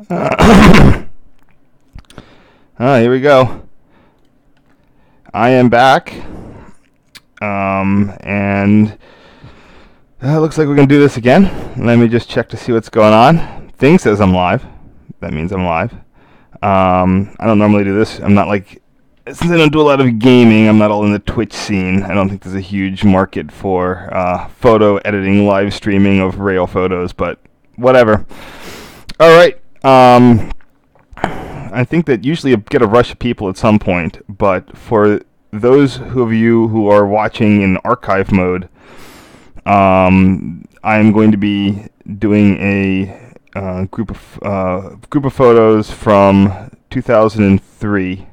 Here we go. I am back. And it looks like we're going to do this again. Let me just check to see what's going on. Thing says I'm live. That means I'm live. I don't normally do this. I'm not like, since I don't do a lot of gaming, I'm not all in the Twitch scene. I don't think there's a huge market for photo editing, live streaming of rail photos, but whatever. All right. I think that usually you get a rush of people at some point, but for those of you who are watching in archive mode, I'm going to be doing a group of photos from 2003.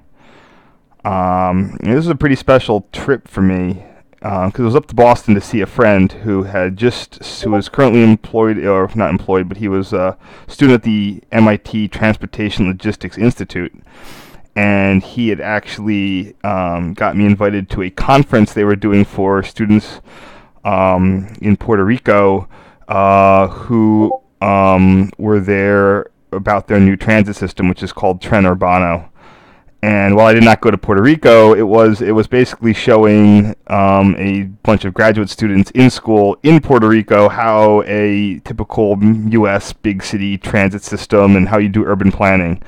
This is a pretty special trip for me because I was up to Boston to see a friend who was currently employed, or not employed, but he was a student at the MIT Transportation Logistics Institute. And he had actually got me invited to a conference they were doing for students in Puerto Rico who were there about their new transit system, which is called Tren Urbano. And while I did not go to Puerto Rico, it was basically showing a bunch of graduate students in school in Puerto Rico how a typical U.S. big city transit system and how you do urban planning.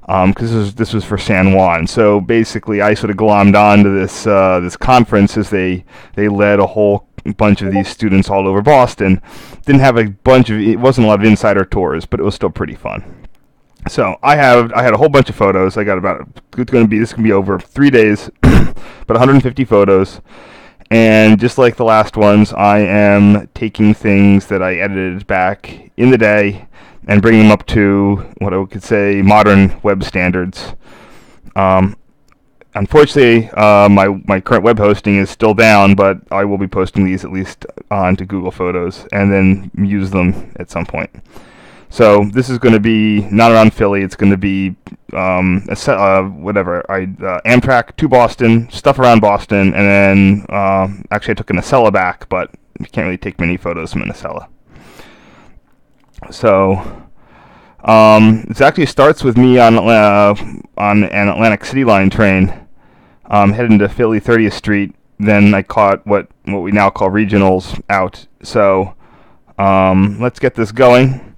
Because this was for San Juan. So basically, I sort of glommed on to this conference as they led a whole bunch of these students all over Boston. It wasn't a lot of insider tours, but it was still pretty fun. So I had a whole bunch of photos. This is going to be over 3 days, but 150 photos. And just like the last ones, I am taking things that I edited back in the day and bringing them up to what I could say modern web standards. Unfortunately, my current web hosting is still down, but I will be posting these at least onto Google Photos and then use them at some point. So this is going to be not around Philly. It's going to be Amtrak to Boston, stuff around Boston, and then actually I took an Acela back, but you can't really take many photos from an Acela. So it actually starts with me on an Atlantic City Line train heading to Philly 30th Street. Then I caught what we now call regionals out. So let's get this going.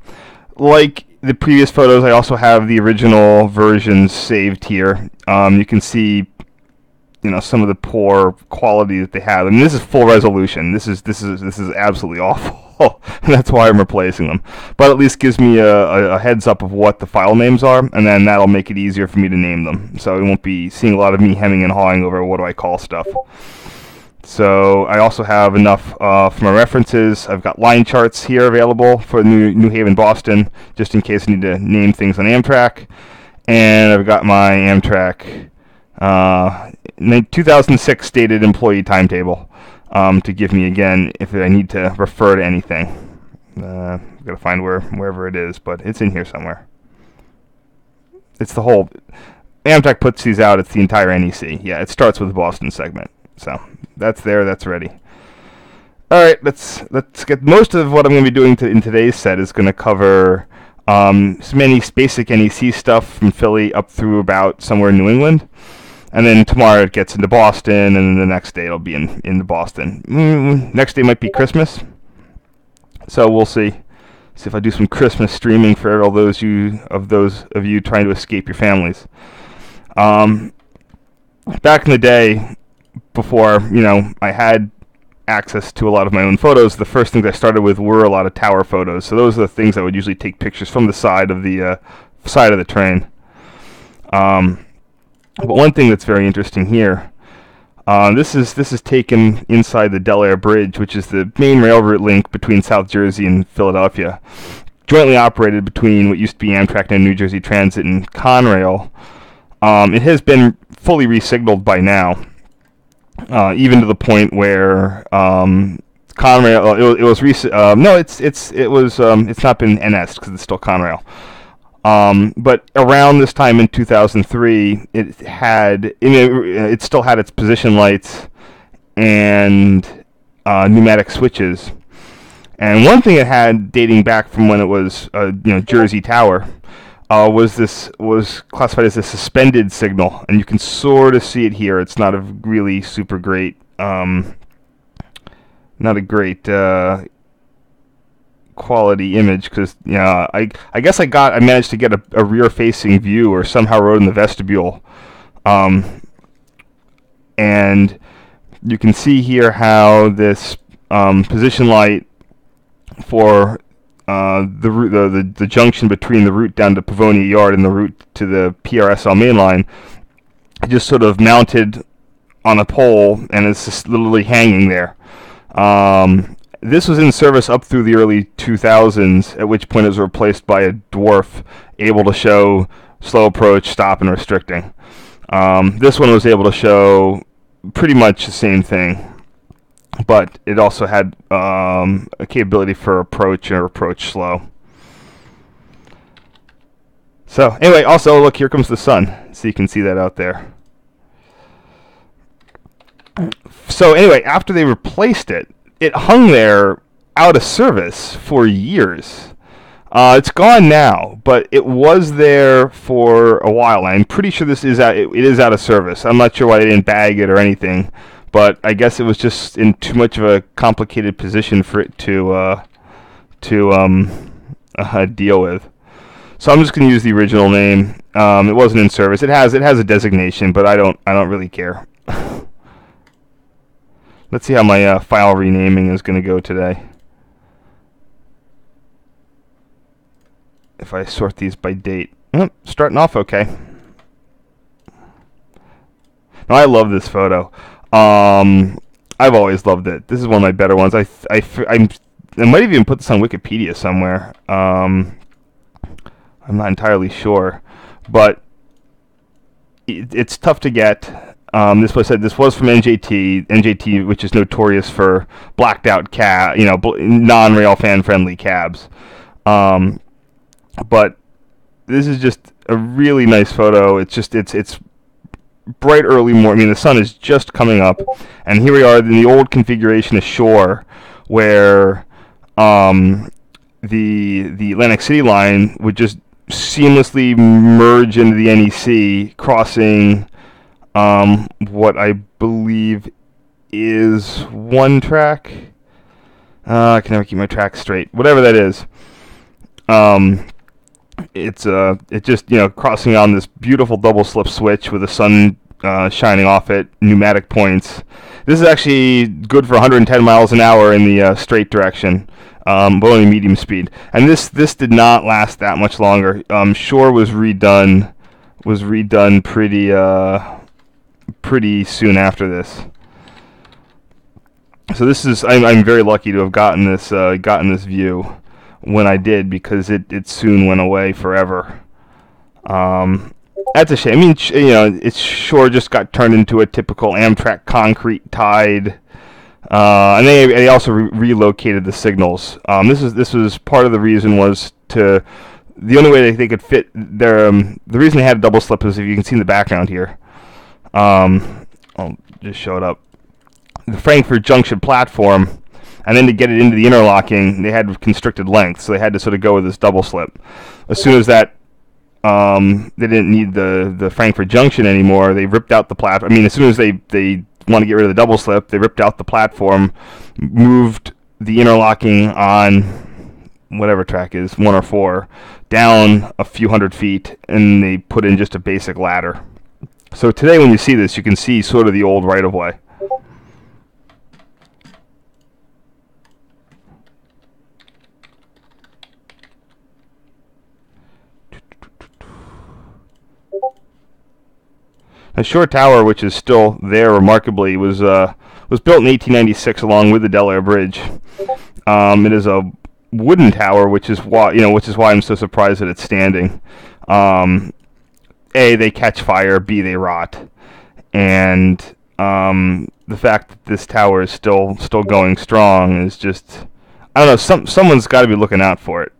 Like the previous photos, I also have the original versions saved here. You can see, some of the poor quality that they have. I mean, this is full resolution. This is absolutely awful. That's why I'm replacing them. But at least gives me a heads up of what the file names are, and then that'll make it easier for me to name them. So you won't be seeing a lot of me hemming and hawing over what do I call stuff. So I also have enough for my references. I've got line charts here available for New Haven, Boston, just in case I need to name things on Amtrak. And I've got my Amtrak 2006 stated employee timetable to give me again if I need to refer to anything. I've got to find wherever it is, but it's in here somewhere. It's the whole... Amtrak puts these out. It's the entire NEC. Yeah, it starts with the Boston segment. So that's there. That's ready. All right, let's get most of what I'm going to be doing in today's set is going to cover some basic NEC stuff from Philly up through about somewhere in New England, and then tomorrow it gets into Boston, and then the next day it'll be in Boston. Next day might be Christmas, so we'll see. See if I do some Christmas streaming for all those of you trying to escape your families. Back in the day, before, I had access to a lot of my own photos, the first things I started with were a lot of tower photos. So those are the things I would usually take pictures from the side of the train. But one thing that's very interesting here, this is taken inside the Delaware Bridge, which is the main railroad link between South Jersey and Philadelphia, jointly operated between what used to be Amtrak and New Jersey Transit and Conrail. It has been fully re-signaled by now. Even to the point where Conrail, it's not been NS because it's still Conrail. But around this time in 2003, it still had its position lights and pneumatic switches. And one thing it had dating back from when it was Jersey Tower was classified as a suspended signal, and you can sort of see it here. It's not a really super great, not a great quality image because I guess I managed to get a rear facing view or somehow rode in the vestibule, and you can see here how this position light for the junction between the route down to Pavonia Yard and the route to the PRSL main line just sort of mounted on a pole, and it's just literally hanging there. This was in service up through the early 2000s, at which point it was replaced by a dwarf able to show slow approach, stop, and restricting. This one was able to show pretty much the same thing, but it also had a capability for approach or approach slow. So anyway, also look, here comes the sun, so you can see that out there. So anyway, after they replaced it, it hung there out of service for years. It's gone now, but it was there for a while. I'm pretty sure this is it is out of service. I'm not sure why they didn't bag it or anything, but I guess it was just in too much of a complicated position for it to deal with. So I'm just going to use the original name. It wasn't in service. It has a designation, but I don't really care. Let's see how my file renaming is going to go today. If I sort these by date. Starting off okay. Now, I love this photo. I've always loved it. This is one of my better ones. I might have even put this on Wikipedia somewhere. I'm not entirely sure. But it's tough to get. This was from NJT, which is notorious for blacked out non-rail fan friendly cabs. But this is just a really nice photo. It's bright early morning. I mean, the sun is just coming up, and here we are in the old configuration of shore, where the Atlantic City line would just seamlessly merge into the NEC, crossing what I believe is one track. I can never keep my tracks straight. Whatever that is. It's just crossing on this beautiful double slip switch with the sun shining off it, pneumatic points. This is actually good for 110 miles an hour in the straight direction, but only medium speed. And this did not last that much longer. Shore was redone pretty soon after this. So this is I'm very lucky to have gotten this view when I did, because it soon went away forever. That's a shame. I mean, it's Shore just got turned into a typical Amtrak concrete tied, and they also relocated the signals. This was part of the reason the only way they could fit their the reason they had a double slip is, if you can see in the background here. I'll just show it up. The Frankfurt Junction platform. And then to get it into the interlocking, they had constricted length, so they had to sort of go with this double slip. As soon as that, they didn't need the Frankfurt Junction anymore, they ripped out the platform. I mean, as soon as they want to get rid of the double slip, they ripped out the platform, moved the interlocking on whatever track is, 1 or 4, down a few hundred feet, and they put in just a basic ladder. So today when you see this, you can see sort of the old right-of-way. The Shore Tower, which is still there remarkably, was built in 1896 along with the Delaware Bridge. It is a wooden tower, which is why I'm so surprised that it's standing. A, they catch fire. B, they rot. And the fact that this tower is still going strong is just, I don't know. Someone's got to be looking out for it.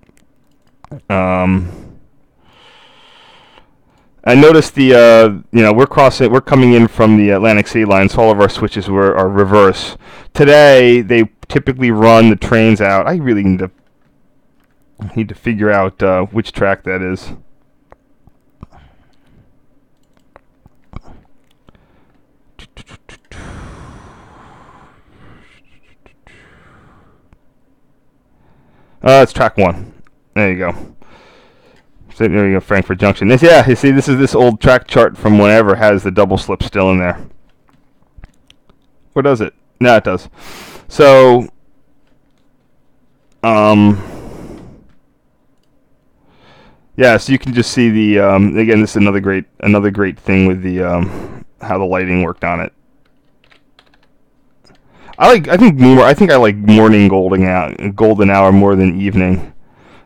I noticed we're coming in from the Atlantic City line, so all of our switches are reverse. Today, they typically run the trains out. I really need to figure out which track that is. It's track 1. There you go. So there you go, Frankfurt Junction. You see, this old track chart from whenever has the double slip still in there. Or does it? No, it does. So, yeah, so you can just see the again. This is another great thing with the how the lighting worked on it. I think I like morning golden hour more than evening.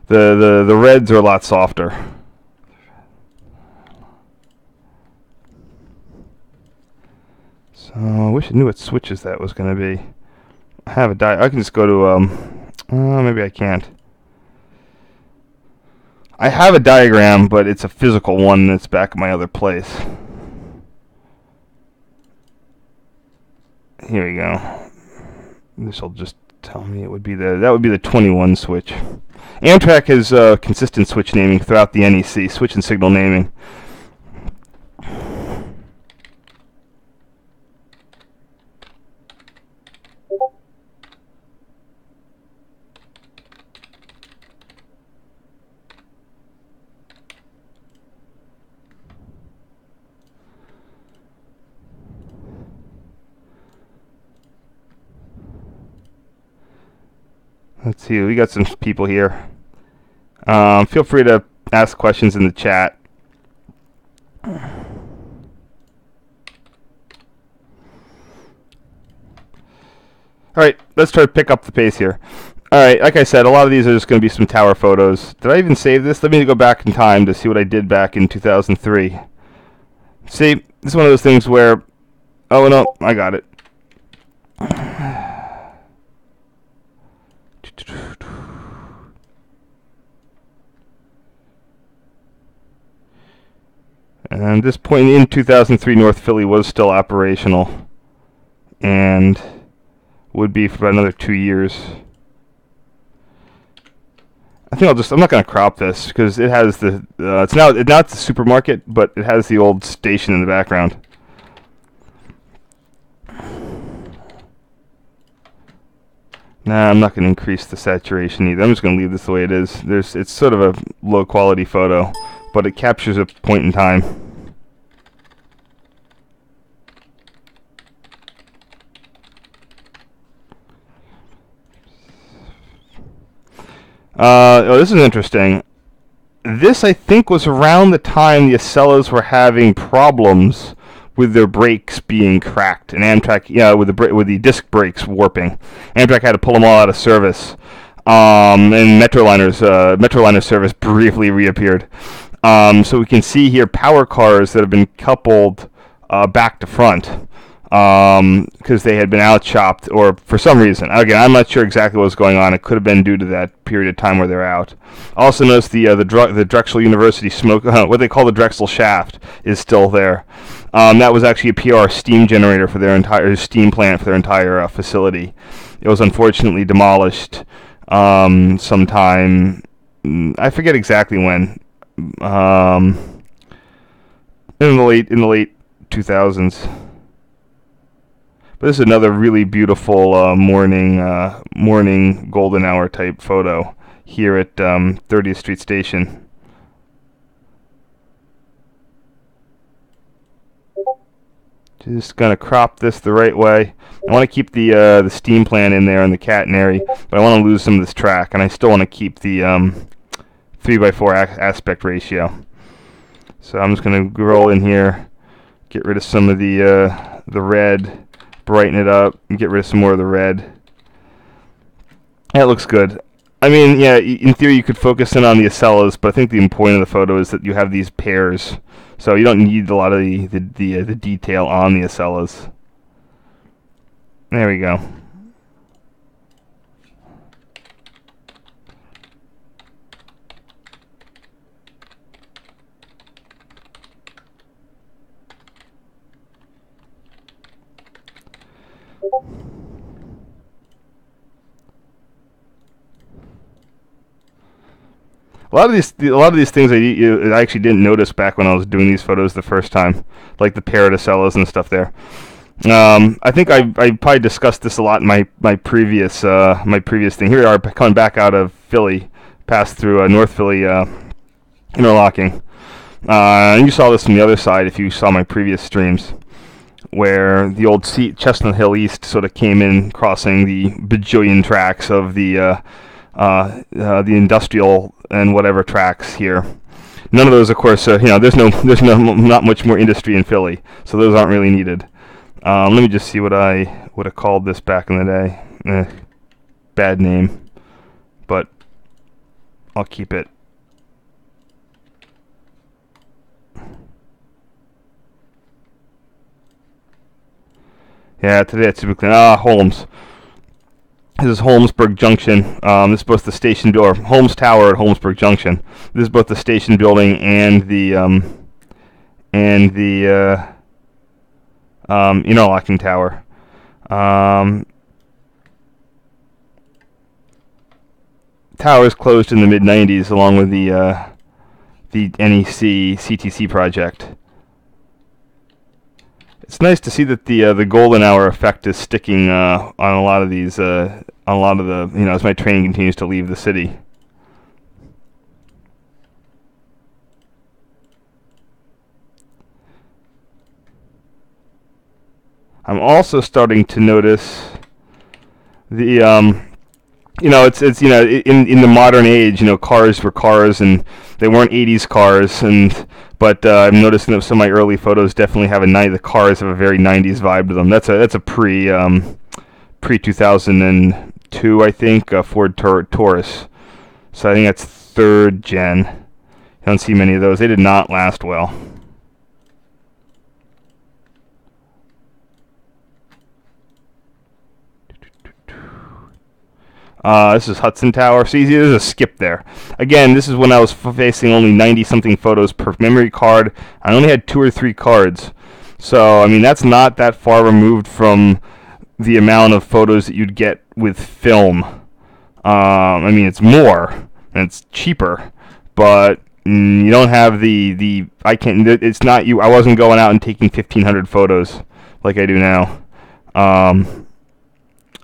The reds are a lot softer. So I wish I knew what switches that was going to be. I have I can just go to maybe I can't. I have a diagram, but it's a physical one that's back at my other place. Here we go. This will just tell me it would be that would be the 21 switch. Amtrak has consistent switch naming throughout the NEC, switch and signal naming. Let's see, we got some people here. Feel free to ask questions in the chat. Alright, let's try to pick up the pace here. Alright, like I said, a lot of these are just going to be some tower photos. Did I even save this? Let me go back in time to see what I did back in 2003. See, this is one of those things where... Oh, no, I got it. And this point in 2003, North Philly was still operational, and would be for about another 2 years. I think I'm not going to crop this because it has the it's not the supermarket, but it has the old station in the background. Nah, I'm not going to increase the saturation either. I'm just going to leave this the way it is. It's sort of a low quality photo, but it captures a point in time. This is interesting. This, I think, was around the time the Acelas were having problems with their brakes being cracked, and Amtrak, with the disc brakes warping. Amtrak had to pull them all out of service, and Metroliner service briefly reappeared. So we can see here power cars that have been coupled back to front because they had been out-chopped, or for some reason. Again, I'm not sure exactly what was going on. It could have been due to that period of time where they're out. Also notice the Drexel University smoke, what they call the Drexel shaft, is still there. That was actually a PR steam generator for their entire steam plant for their entire facility. It was unfortunately demolished sometime. I forget exactly when. In the late 2000s. But this is another really beautiful morning golden hour type photo here at 30th Street Station. Just gonna crop this the right way. I want to keep the steam plant in there and the catenary, but I want to lose some of this track, and I still want to keep the 3:4 aspect ratio. So I'm just gonna roll in here, get rid of some of the red, brighten it up, and get rid of some more of the red. That looks good. I mean, yeah, in theory you could focus in on the Acelas, but I think the point of the photo is that you have these pairs, so you don't need a lot of the detail on the Acelas. There we go. A lot of these things I actually didn't notice back when I was doing these photos the first time, like the parrot Acelas and stuff there. I think I probably discussed this a lot in my previous thing. Here we are coming back out of Philly, passed through North Philly interlocking. And you saw this from the other side if you saw my previous streams, where the old Chestnut Hill East sort of came in, crossing the bajillion tracks of the industrial and whatever tracks here. None of those, of course, there's not much more industry in Philly, so those aren't really needed. Let me just see what I would have called this back in the day. Bad name, but I'll keep it. Yeah, today it's typically Holmes. This is Holmesburg Junction. This is both the station or Holmes Tower at Holmesburg Junction. This is both the station building and the interlocking tower. Towers closed in the mid '90s, along with the NEC CTC project. It's nice to see that the golden hour effect is sticking on a lot of these, on a lot of the, as my train continues to leave the city. I'm also starting to notice the, it's in the modern age, cars were cars and they weren't 80s cars, but I'm noticing that some of my early photos definitely have the cars have a very 90s vibe to them. That's a pre 2002, I think, Ford Taurus. So I think that's 3rd gen. I don't see many of those. They did not last well. This is Hudson Tower. So there's a skip there. Again, this is when I was facing only 90-something photos per memory card. I only had 2 or 3 cards. So, that's not that far removed from the amount of photos that you'd get with film. It's more, and it's cheaper, but you don't have it's not you. I wasn't going out and taking 1,500 photos like I do now.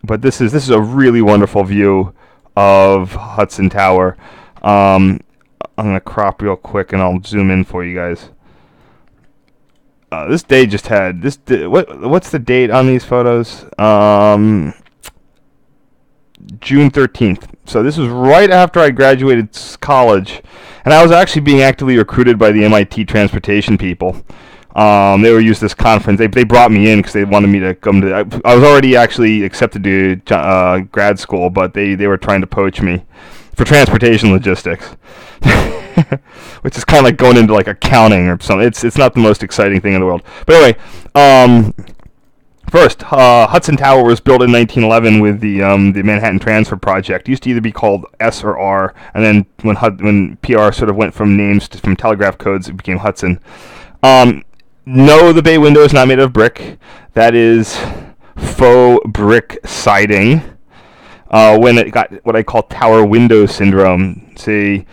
But this is a really wonderful view of Hudson Tower. I'm gonna crop real quick and I'll zoom in for you guys. This day just had this. What's the date on these photos? June 13th. So this was right after I graduated college, and I was actually being actively recruited by the MIT transportation people. They were used this conference. They brought me in because they wanted me to come to. I was already actually accepted to grad school, but they were trying to poach me for transportation logistics, which is kind of like going into like accounting or something. It's not the most exciting thing in the world. But anyway, first, Hudson Tower was built in 1911 with the Manhattan Transfer Project. It used to either be called S or R, and then when PR sort of went from names from telegraph codes, it became Hudson. No, the bay window is not made of brick. That is faux brick siding. When it got what I call tower window syndrome, see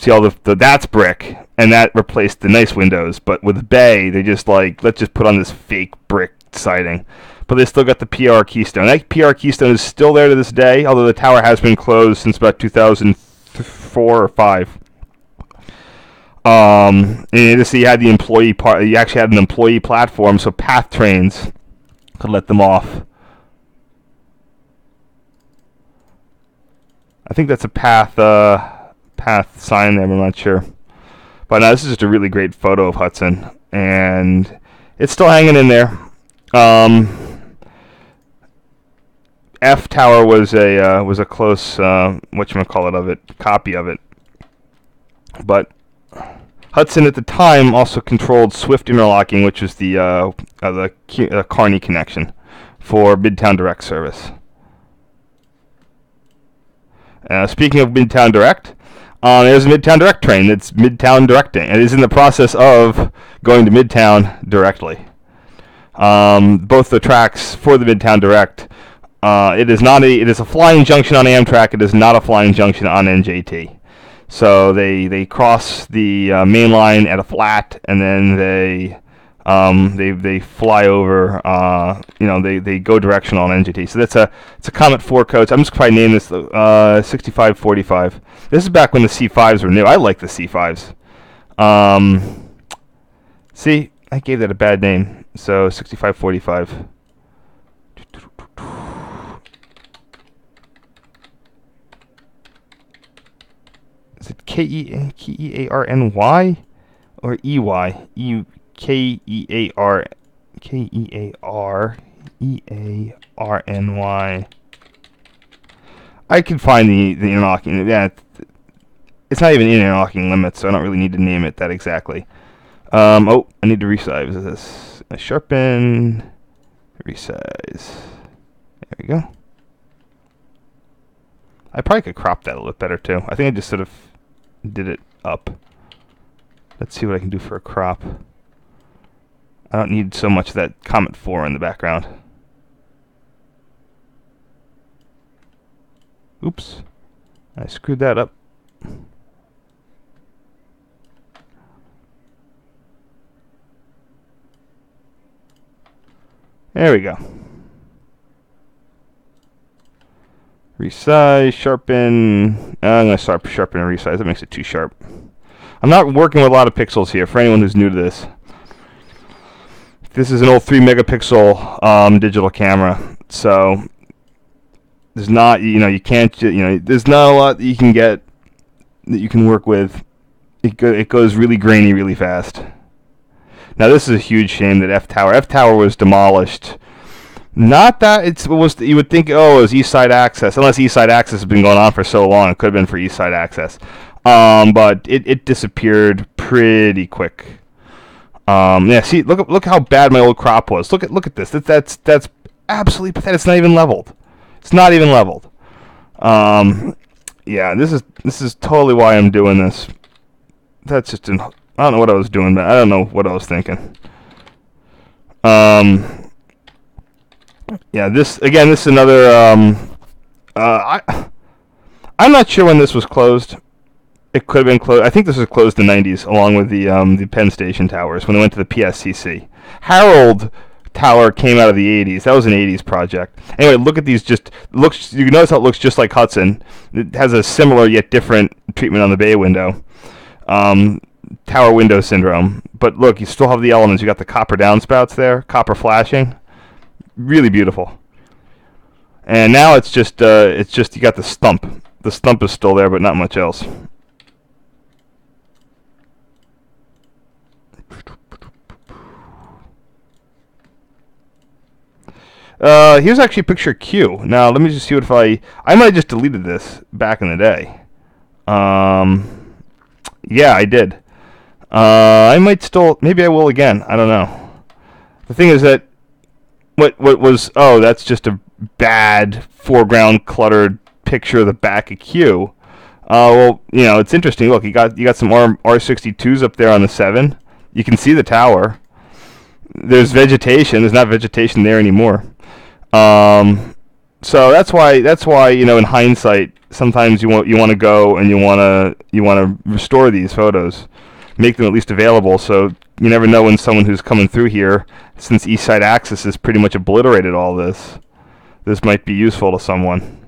all that's brick, and that replaced the nice windows. But with bay, they just let's just put on this fake brick siding. But they still got the PR keystone. That PR keystone is still there to this day, although the tower has been closed since about 2004 or 5. And you see, you had the employee part. You actually had an employee platform, so path trains could let them off. I think that's a path sign there, but I'm not sure. But no, this is just a really great photo of Hudson, and it's still hanging in there. F Tower was a close copy of it, but Hudson at the time also controlled Swift interlocking, which was the Kearny connection for Midtown Direct service. Speaking of Midtown Direct, there's a Midtown Direct train that's Midtown Directing. It is in the process of going to Midtown directly. Both the tracks for the Midtown Direct, it is a flying junction on Amtrak. It is not a flying junction on NJT. So they cross the main line at a flat, and then they They fly over. They go directional on NGT. So it's a Comet 4 coach. I'm just probably name this 6545. This is back when the C5s were new. I like the C5s. See, I gave that a bad name. So 6545. Is it Kearny or EY? Kearny. I can find the interlocking. Yeah, it's not even in interlocking limits, so I don't really need to name it that exactly. I need to resize this. Sharpen, resize. There we go. I probably could crop that a little better too. I think I just sort of did it up. Let's see what I can do for a crop. I don't need so much of that Comet 4 in the background. Oops. I screwed that up. There we go. Resize, sharpen. I'm going to start sharpen and resize. That makes it too sharp. I'm not working with a lot of pixels here for anyone who's new to this. This is an old 3 megapixel digital camera. So there's not, you can't, there's not a lot that you can get that you can work with. It goes really grainy really fast. Now this is a huge shame that F-Tower was demolished. Not that it was, you would think, oh, it was East Side Access. Unless East Side Access has been going on for so long, it could have been for East Side Access. But it disappeared pretty quick. Yeah, see, look how bad my old crop was. Look at this. That's absolutely pathetic. It's not even leveled. It's not even leveled. Yeah, this is totally why I'm doing this. That's just I don't know what I was doing, but I don't know what I was thinking. Yeah, this is another. I'm not sure when this was closed. It could have been closed. I think this was closed in the 90s, along with the Penn Station towers when they went to the PSCC. Harold Tower came out of the 80s. That was an 80s project. Anyway, look at these. You can notice how it looks just like Hudson. It has a similar yet different treatment on the bay window. Tower window syndrome. But look, you still have the elements. You got the copper downspouts there, copper flashing. Really beautiful. And now it's just you got the stump. The stump is still there, but not much else. Here's actually a picture of Q. Now let me just see what if I might have just deleted this back in the day. Yeah, I did. I might still, maybe I will again. I don't know. The thing is that what was, oh, that's just a bad foreground cluttered picture of the back of Q. Well, it's interesting. Look, you got some R62s up there on the 7. You can see the tower. There's vegetation. There's not vegetation there anymore. So that's why in hindsight, sometimes you want to go and you want to restore these photos, make them at least available. So you never know when someone who's coming through here, since East Side Access has pretty much obliterated all this, this might be useful to someone.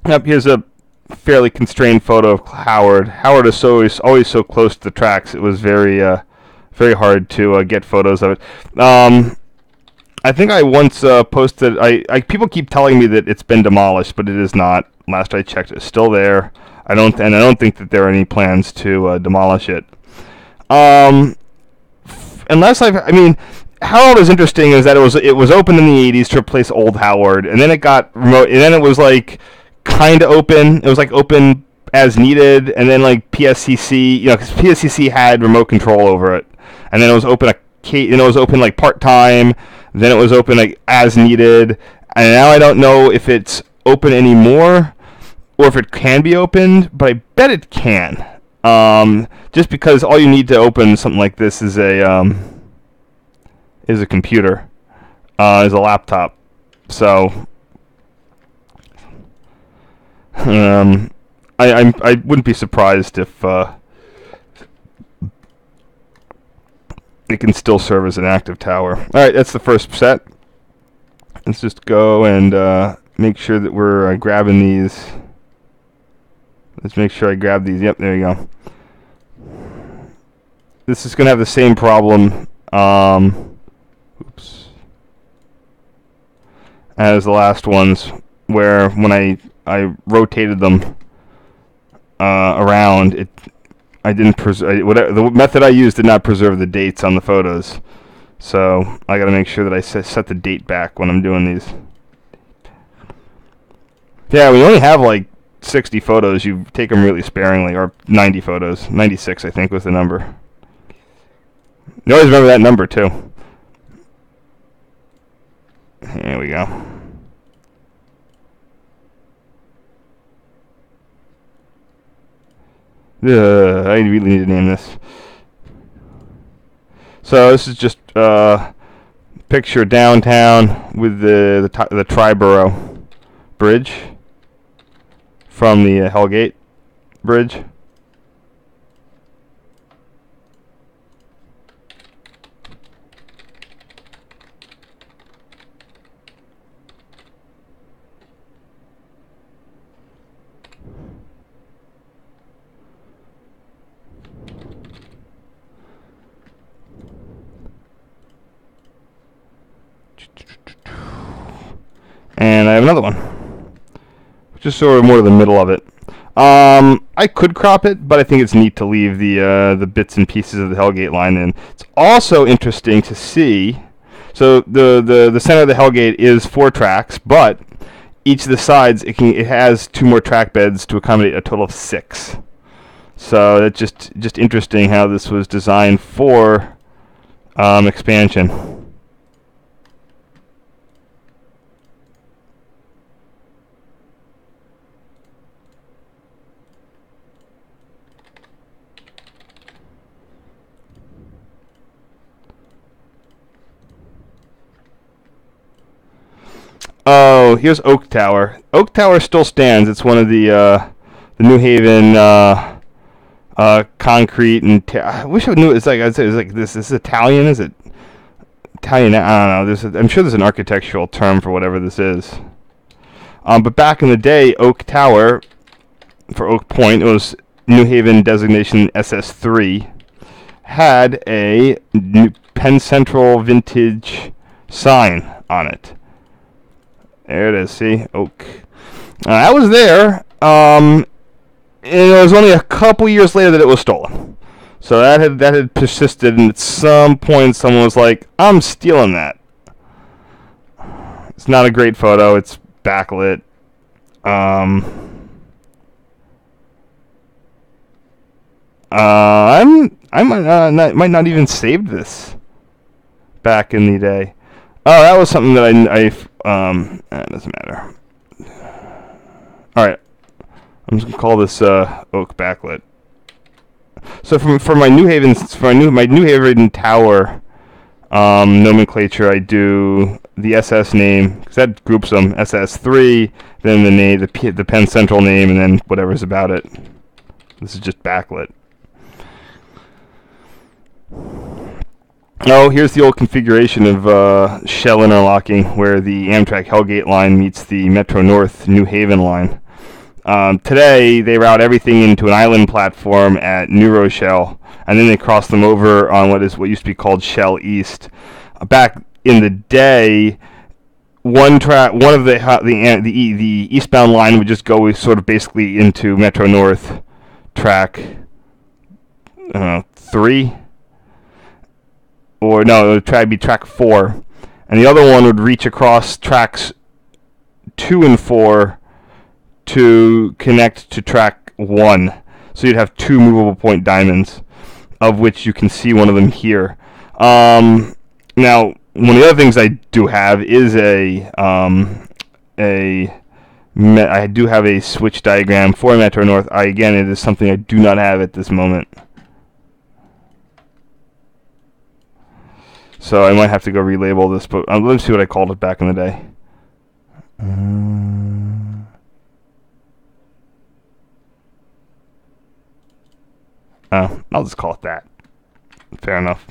Yep, here's a fairly constrained photo of Howard. Howard is always so close to the tracks. It was very hard to get photos of it. I think I once posted. People keep telling me that it's been demolished, but it is not. Last I checked, it's still there. I don't think that there are any plans to demolish it. Howard is interesting is that it was open in the 80s to replace old Howard, and then it got remote, and then it was like kind of open. It was like open as needed, and then like PSCC, because PSCC had remote control over it, and then it was open like part time. Then it was open like as needed, and now I don't know if it's open anymore, or if it can be opened, but I bet it can. Just because all you need to open something like this is a computer, is a laptop. So, I wouldn't be surprised if it can still serve as an active tower. All right, that's the first set. Let's just go and make sure that we're grabbing these. Let's make sure I grab these. Yep, there you go. This is going to have the same problem as the last ones, where when I rotated them around, I didn't the method I used did not preserve the dates on the photos. So I got to make sure that I set the date back when I'm doing these. Yeah, we only have like 60 photos. You take them really sparingly, or 90 photos. 96, I think, was the number. You always remember that number, too. Here we go. I really need to name this. So this is just picture downtown with the Triborough Bridge from the Hellgate Bridge. And I have another one, just sort of more to the middle of it. I could crop it, but I think it's neat to leave the bits and pieces of the Hellgate line in. It's also interesting to see. So the center of the Hellgate is 4 tracks, but each of the sides it has 2 more track beds to accommodate a total of 6. So that's just interesting how this was designed for expansion. Oh, here's Oak Tower. Oak Tower still stands. It's one of the New Haven concrete and I wish I knew it was like this. Is Italian? Is it Italian? I don't know. I'm sure there's an architectural term for whatever this is. But back in the day, Oak Tower for Oak Point, it was New Haven designation SS3, had a Penn Central vintage sign on it. There it is, see? Oak. I was there, and it was only a couple years later that it was stolen. So that had persisted, and at some point someone was like, I'm stealing that. It's not a great photo, it's backlit. I might not even saved this back in the day. Oh, that was something that it doesn't matter. All right, I'm just gonna call this Oak backlit. So for my New Haven Tower nomenclature, I do the SS name because that groups them: SS3, then the name, the Penn Central name, and then whatever's about it. This is just backlit. Oh, here's the old configuration of shell interlocking where the Amtrak Hellgate line meets the Metro North New Haven line. Today, they route everything into an island platform at New Rochelle, and then they cross them over on what used to be called Shell East. Back in the day, one of the eastbound line would just go sort of basically into Metro North track 3. Or no, it would be track 4, and the other one would reach across tracks 2 and 4 to connect to track 1. So you'd have 2 movable point diamonds, of which you can see one of them here. Now, one of the other things I do have is a I do have a switch diagram for Metro North. Again, it is something I do not have at this moment. So I might have to go relabel this, but let's see what I called it back in the day. I'll just call it that. Fair enough.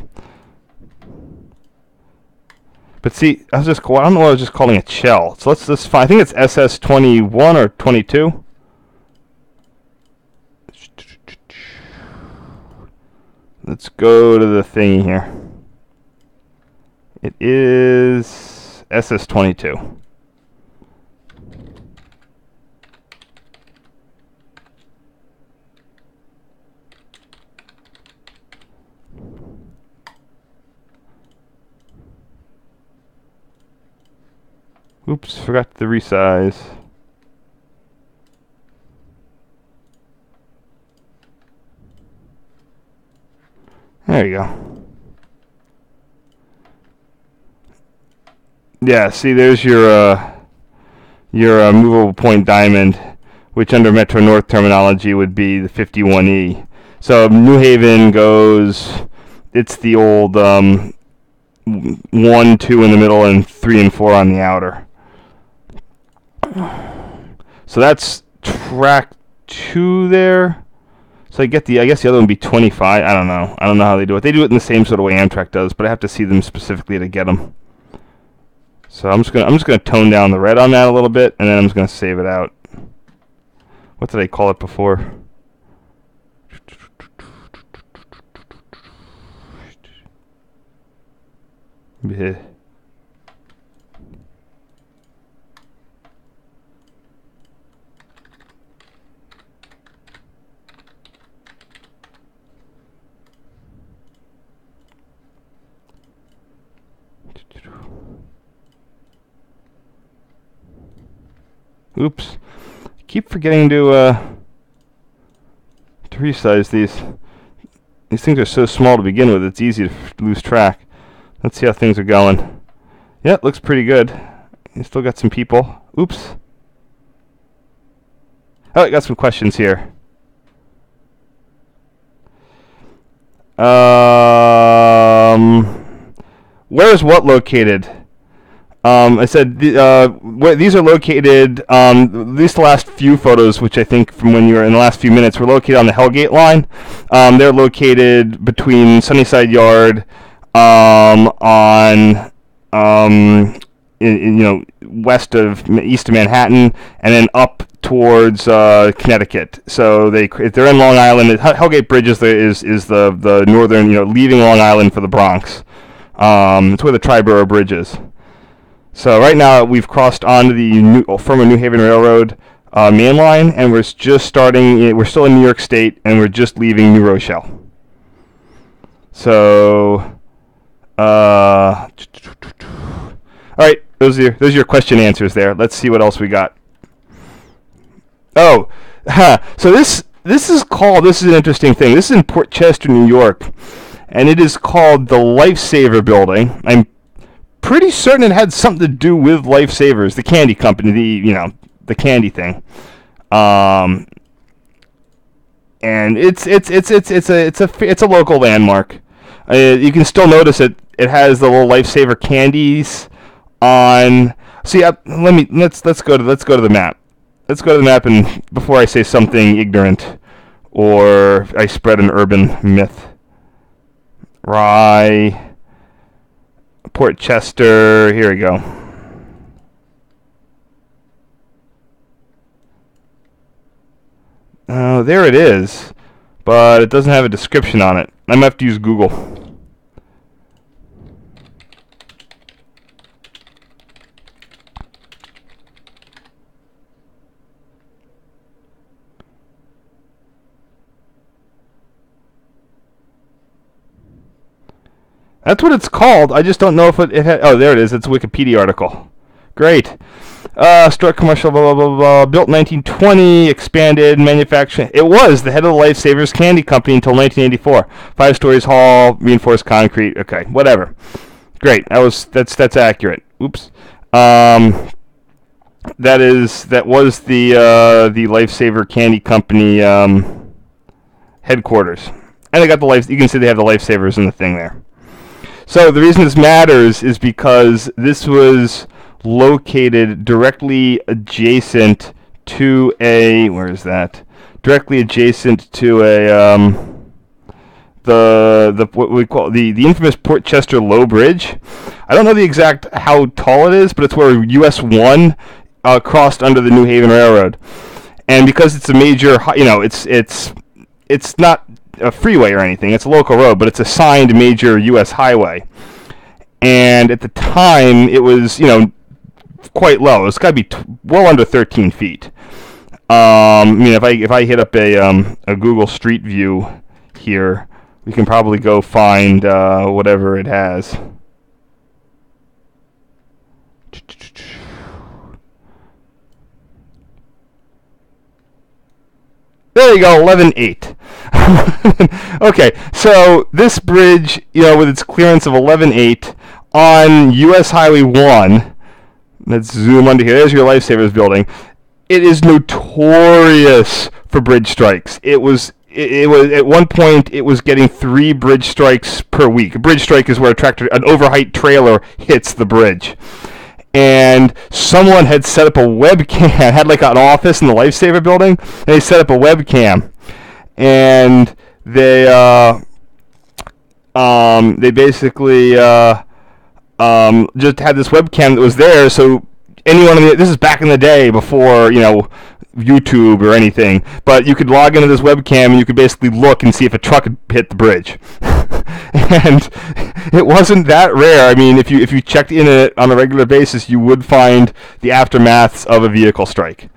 But see, I don't know what I was just calling it shell. So let's find, I think it's SS21 or 22. Let's go to the thingy here. It is SS22. Oops, forgot to resize. There you go. Yeah, see, there's your movable point diamond, which under Metro North terminology would be the 51E. So New Haven goes, it's the old 1, 2 in the middle, and 3 and 4 on the outer. So that's track 2 there. So I guess the other one would be 25. I don't know. I don't know how they do it. They do it in the same sort of way Amtrak does, but I have to see them specifically to get them. So I'm just gonna tone down the red on that a little bit, and then I'm just gonna save it out. What did I call it before? Yeah. Oops. Keep forgetting to resize these. These things are so small to begin with, it's easy to lose track. Let's see how things are going. Yeah, looks pretty good. You still got some people. Oops. Oh, I got some questions here. Where is what located? I said where these are located. At least the last few photos, which I think from when you were in the last few minutes, were located on the Hellgate line. They're located between Sunnyside Yard, west of east of Manhattan, and then up towards Connecticut. So they're in Long Island. Hellgate Bridge is the northern, leaving Long Island for the Bronx. It's where the Triborough Bridge is. So right now we've crossed onto the former New Haven Railroad main line, and we're just starting. We're still in New York State, and we're just leaving New Rochelle. So, all right, those are your question answers there. Let's see what else we got. Oh, so this is an interesting thing. This is in Port Chester, New York, and it is called the Lifesaver Building. I'm pretty certain it had something to do with Lifesavers, the candy company, the candy thing. And it's a local landmark. You can still notice it has the little Lifesaver candies on. See, let's go to the map. Let's go to the map, and before I say something ignorant or I spread an urban myth. Rye, Port Chester, here we go. Oh, there it is, but it doesn't have a description on it. I'm going to have to use Google. That's what it's called. I just don't know if it had... Oh, there it is. It's a Wikipedia article. Great. Start commercial, blah, blah, blah, blah. Built 1920, expanded, manufacturing. It was the head of the Lifesavers Candy Company until 1984. 5 stories tall, reinforced concrete. Okay, whatever. Great. That's accurate. Oops. That was the Lifesaver Candy Company headquarters, and they got the life. You can see they have the Lifesavers in the thing there. So the reason this matters is because this was located directly adjacent to a, where is that? Directly adjacent to a the what we call the infamous Port Chester Low Bridge. I don't know the exact how tall it is, but it's where US 1 crossed under the New Haven Railroad. And because it's a major, it's not a freeway or anything. It's a local road, but it's a signed major U.S. highway. And at the time, it was, quite low. It's got to be well under 13 feet. If I hit up a Google Street View here, we can probably go find whatever it has. There you go, 11.8. Okay, so this bridge, with its clearance of 11.8 on U.S. Highway 1, let's zoom under here. There's your Lifesavers building. It is notorious for bridge strikes. It was at one point it was getting 3 bridge strikes per week. A bridge strike is where an overheight trailer hits the bridge. And someone had set up a webcam, had like an office in the Lifesaver building, and they set up a webcam, and they basically just had this webcam that was there, so anyone this is back in the day before YouTube or anything, but you could log into this webcam and you could basically look and see if a truck had hit the bridge. And it wasn't that rare. I mean, if you checked in it on a regular basis, you would find the aftermaths of a vehicle strike.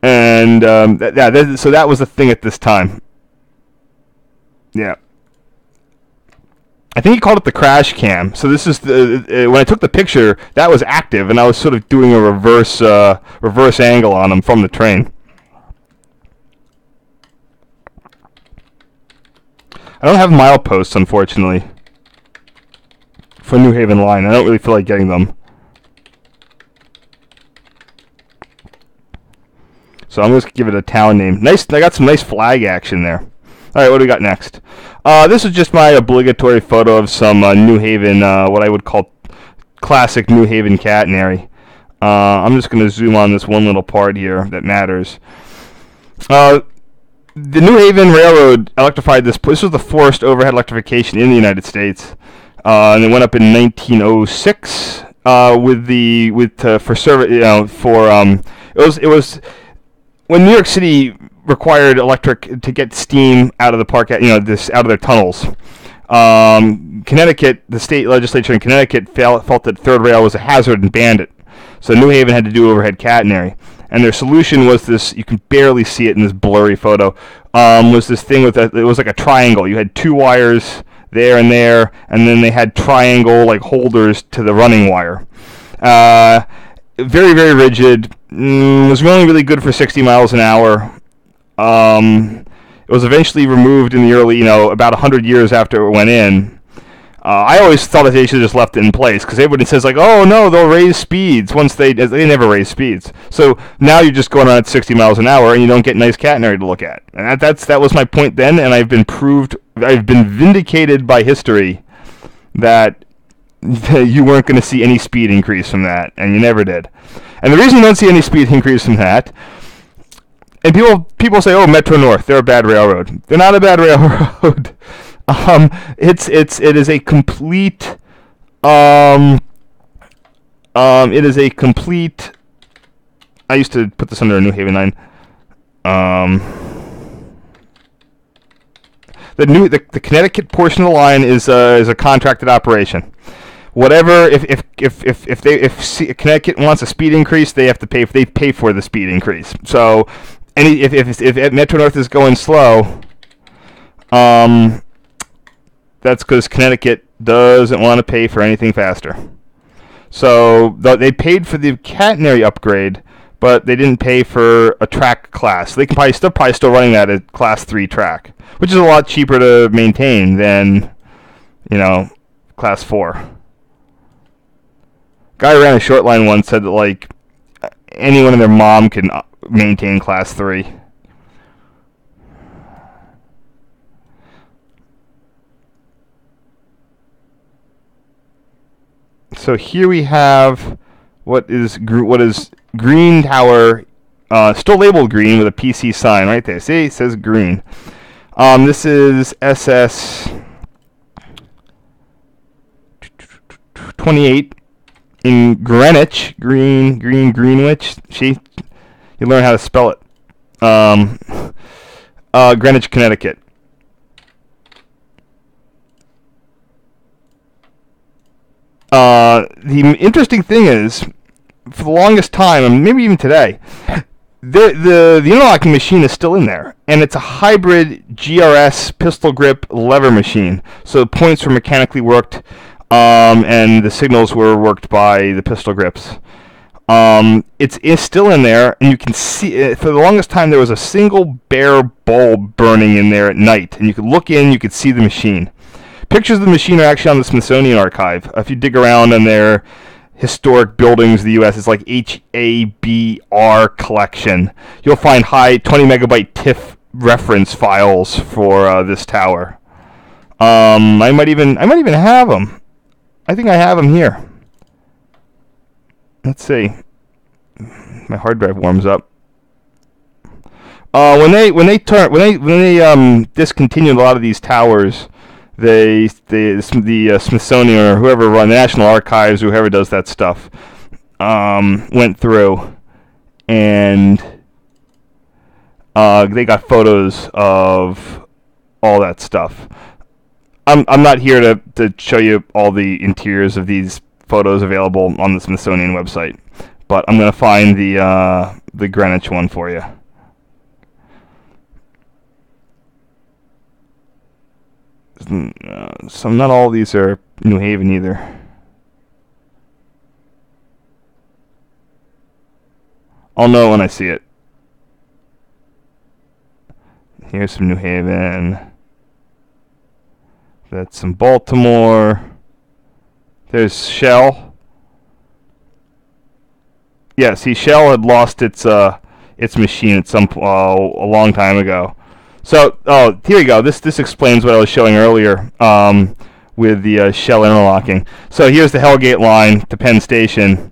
And so that was the thing at this time. Yeah. I think he called it the crash cam. So this is when I took the picture, that was active, and I was sort of doing a reverse angle on him from the train. I don't have mileposts, unfortunately, for New Haven Line. I don't really feel like getting them. So I'm just going to give it a town name. Nice. I got some nice flag action there. All right, what do we got next? This is just my obligatory photo of some New Haven, what I would call classic New Haven catenary. I'm just going to zoom on this one little part here that matters. The New Haven Railroad electrified this. This was the first overhead electrification in the United States, and it went up in 1906 for service. It was when New York City required electric to get steam out of the park, out of their tunnels. Connecticut, the state legislature in Connecticut felt that third rail was a hazard and banned it. So New Haven had to do overhead catenary. And their solution was this, you can barely see it in this blurry photo, was this thing it was like a triangle. You had 2 wires there, and then they had triangle like holders to the running wire. Very, very rigid. Was only really good for 60 miles an hour. It was eventually removed in the early, about 100 years after it went in. I always thought that they should have just left it in place, because everybody says, like, oh, no, they'll raise speeds. They never raise speeds. So now you're just going on at 60 miles an hour, and you don't get nice catenary to look at. And that was my point then, and I've been vindicated by history that you weren't going to see any speed increase from that, and you never did. And the reason you don't see any speed increase from that, and people say, oh, Metro North, they're a bad railroad. They're not a bad railroad. It is a complete. It is a complete. I used to put this under a New Haven line. The Connecticut portion of the line is a contracted operation. Whatever, if Connecticut wants a speed increase, they have to pay. They pay for the speed increase. So, if Metro North is going slow, that's because Connecticut doesn't want to pay for anything faster. So they paid for the catenary upgrade, but they didn't pay for a track class. They can probably still running that at Class 3 track, which is a lot cheaper to maintain than, Class 4. Guy who ran a short line once said that like anyone and their mom can maintain class 3. So here we have what is green tower, still labeled green with a PC sign right there. See, it says green. This is SS 28 in Greenwich, Greenwich. You learn how to spell it. Greenwich, Connecticut. The interesting thing is, for the longest time, and maybe even today, the interlocking machine is still in there, and it's a hybrid GRS pistol grip lever machine. So the points were mechanically worked, and the signals were worked by the pistol grips. It's still in there, and you can see, for the longest time there was a single bare bulb burning in there at night, and you could look in, you could see the machine. Pictures of the machine are actually on the Smithsonian Archive. If you dig around in their historic buildings of the U.S., it's like HABR collection. You'll find high 20 megabyte TIFF reference files for this tower. I might even have them. I think I have them here. Let's see. My hard drive warms up. When they discontinued a lot of these towers, the Smithsonian or whoever run the National Archives, whoever does that stuff, went through and they got photos of all that stuff. I'm not here to show you all the interiors of these photos available on the Smithsonian website, but I'm gonna find the Greenwich one for you. So not all of these are New Haven either. I'll know when I see it. Here's some New Haven. That's some Baltimore. There's Shell. Yeah, see, Shell had lost its machine at a long time ago. So, here you go. This explains what I was showing earlier with the Shell interlocking. So here's the Hellgate line to Penn Station,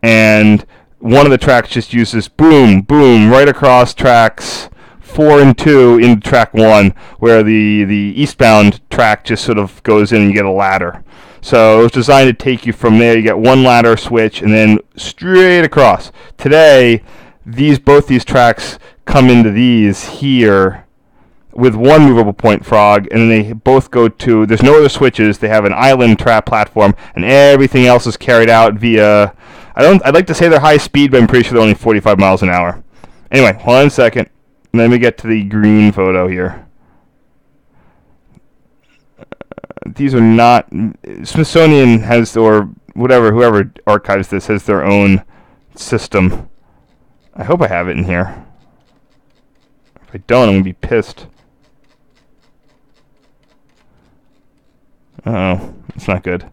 and one of the tracks just uses boom, boom, right across tracks 4 and 2 into track 1, where the eastbound track just sort of goes in and you get a ladder. So it was designed to take you from there. You get one ladder switch and then straight across. Today, both these tracks come into these here with one movable point frog, and then they both go to, there's no other switches, they have an island trap platform, and everything else is carried out via, I'd like to say they're high speed, but I'm pretty sure they're only 45 miles an hour. Anyway, 1 second, let me get to the green photo here. These are not, Smithsonian has, or whatever, whoever archives this has their own system. I hope I have it in here. If I don't, I'm going to be pissed. Uh-oh, it's not good.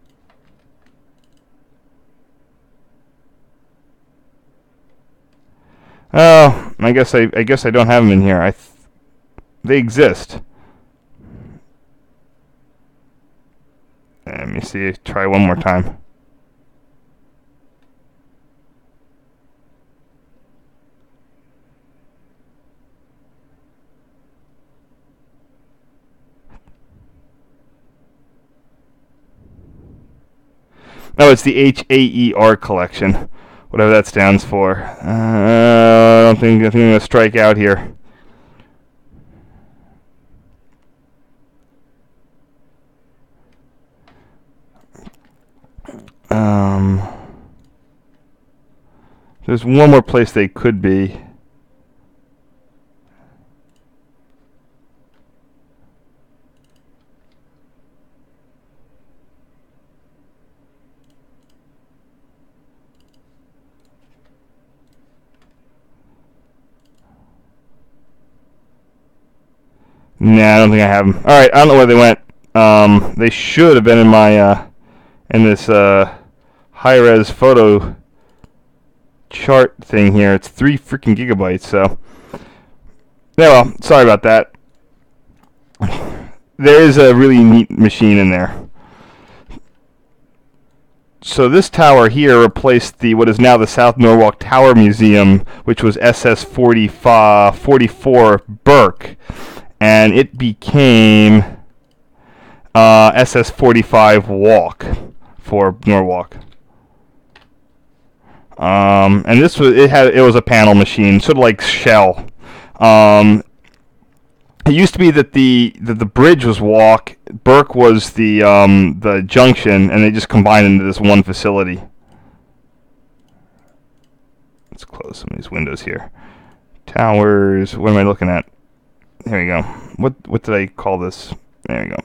Oh, I guess I don't have them in here. They exist. Let me see. Try one more time. Oh, it's the HAER collection, whatever that stands for. I think I'm going to strike out here. There's one more place they could be. Nah, I don't think I have them. All right, I don't know where they went. They should have been in my in this high-res photo chart thing here. It's 3 freaking gigabytes, so yeah, well, sorry about that. There is a really neat machine in there. So this tower here replaced what is now the South Norwalk Tower Museum, which was SS44 Burke, and it became SS45 Walk for Norwalk. And this was it was a panel machine, sort of like Shell. It used to be that the bridge was Walk, Burke was the junction, and they just combined into this one facility. Let's close some of these windows here. Towers. What am I looking at? There we go. What did I call this? There we go.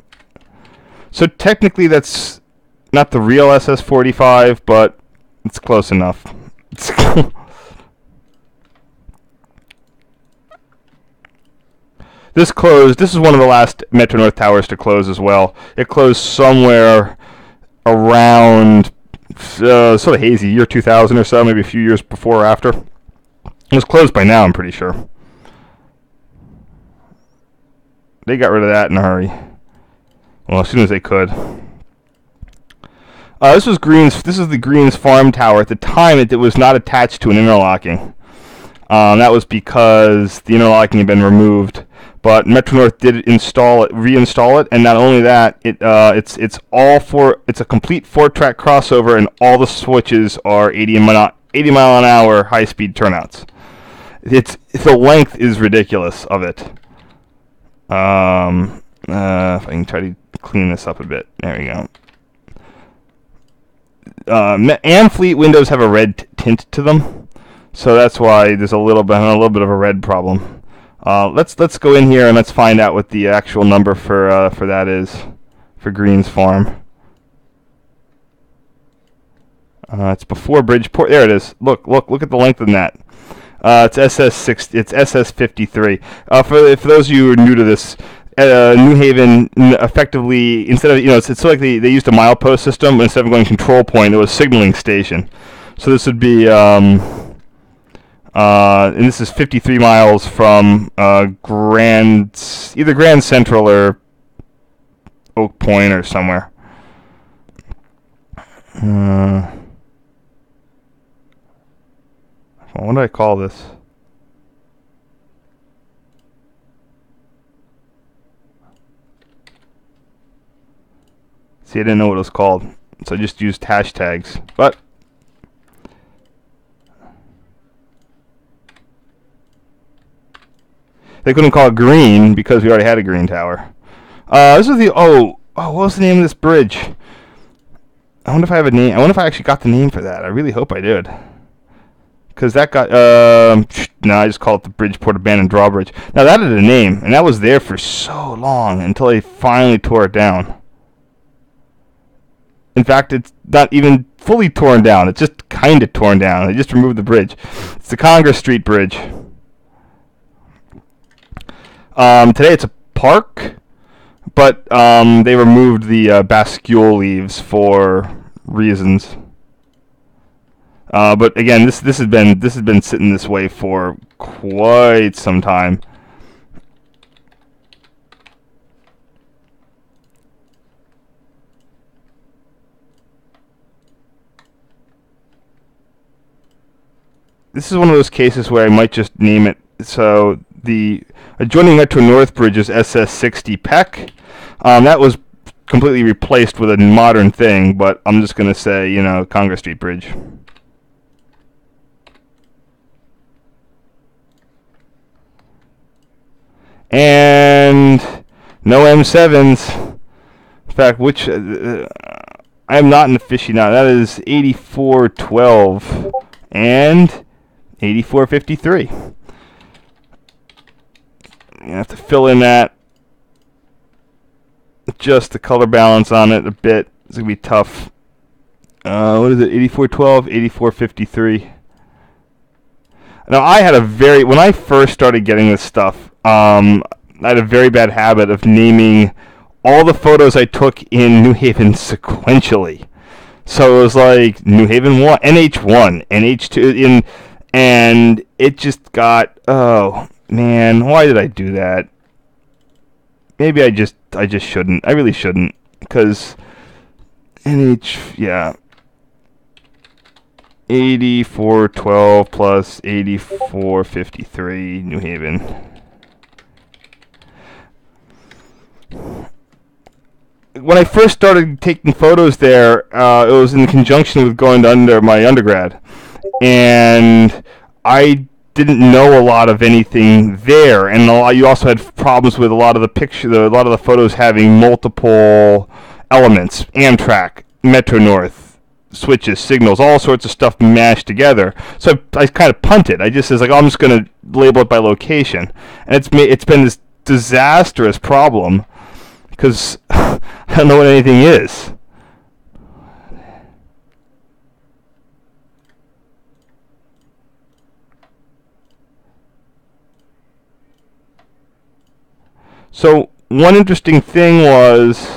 So technically that's not the real SS45, but it's close enough. This closed. This is one of the last Metro North towers to close as well. It closed somewhere around sort of hazy, year 2000 or so, maybe a few years before or after. It was closed by now, I'm pretty sure. They got rid of that in a hurry. Well, as soon as they could. This was Green's. This is the Green's Farm Tower. At the time, it was not attached to an interlocking. That was because the interlocking had been removed. But Metro North did reinstall it, and not only that, it's a complete 4-track crossover, and all the switches are 80 mile an hour high-speed turnouts. The length is ridiculous of it. If I can try to clean this up a bit, there we go. Amfleet windows have a red tint to them, so that's why there's a little bit of a red problem. Let's go in here and let's find out what the actual number for that is for Green's Farm. It's before Bridgeport. There it is. Look at the length of that. It's SS6. It's SS53. For those of you who are new to this, New Haven effectively, instead of it's sort of like they used a milepost system, but instead of going control point, it was signaling station. So this would be and this is 53 miles from either Grand Central or Oak Point or somewhere. What did I call this? See, I didn't know what it was called, so I just used hashtags. But they couldn't call it green because we already had a green tower. This is the what was the name of this bridge? I wonder if I have a name. I wonder if I actually got the name for that. I really hope I did. Because that got no, I just call it the Bridgeport Abandoned Drawbridge. Now that had a name, and that was there for so long until they finally tore it down. In fact, it's not even fully torn down. It's just kind of torn down. They just removed the bridge. It's the Congress Street Bridge. Today it's a park, but they removed the bascule leaves for reasons. But again, this has been sitting this way for quite some time. This is one of those cases where I might just name it. So the adjoining Metro North Bridge is SS60 Peck. That was completely replaced with a modern thing, but I'm just going to say, Congress Street Bridge. And no M7s. In fact, which I am not an aficionado. That is 8412 and 8453. You have to fill in that, adjust the color balance on it a bit. It's going to be tough. What is it? 8412, 8453. Now, when I first started getting this stuff, I had a very bad habit of naming all the photos I took in New Haven sequentially. So it was like New Haven 1, NH1, NH2, and it just got, oh man, why did I do that? Maybe I just shouldn't. I really shouldn't, because yeah, 8412 plus 8453, New Haven. When I first started taking photos there, it was in conjunction with going to my undergrad, and I didn't know a lot of anything there, and you also had problems with a lot of the photos having multiple elements: Amtrak, Metro North, switches, signals, all sorts of stuff mashed together. So I kind of punted. I just says like, oh, I'm just going to label it by location, and it's been this disastrous problem because I don't know what anything is. So one interesting thing was,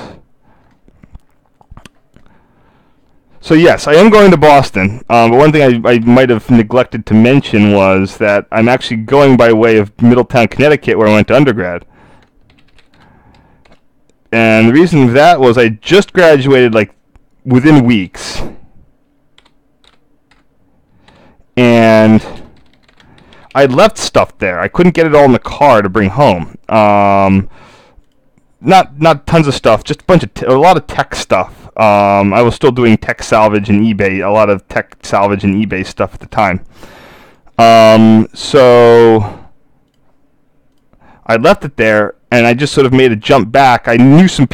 so yes, I am going to Boston, but one thing I might have neglected to mention was that I'm actually going by way of Middletown, Connecticut, where I went to undergrad. And the reason for that was I just graduated like within weeks, and I left stuff there. I couldn't get it all in the car to bring home. Not tons of stuff, just a lot of tech stuff. I was still doing tech salvage and eBay, a lot of tech salvage and eBay stuff at the time. So I left it there, and I just sort of made a jump back. I knew some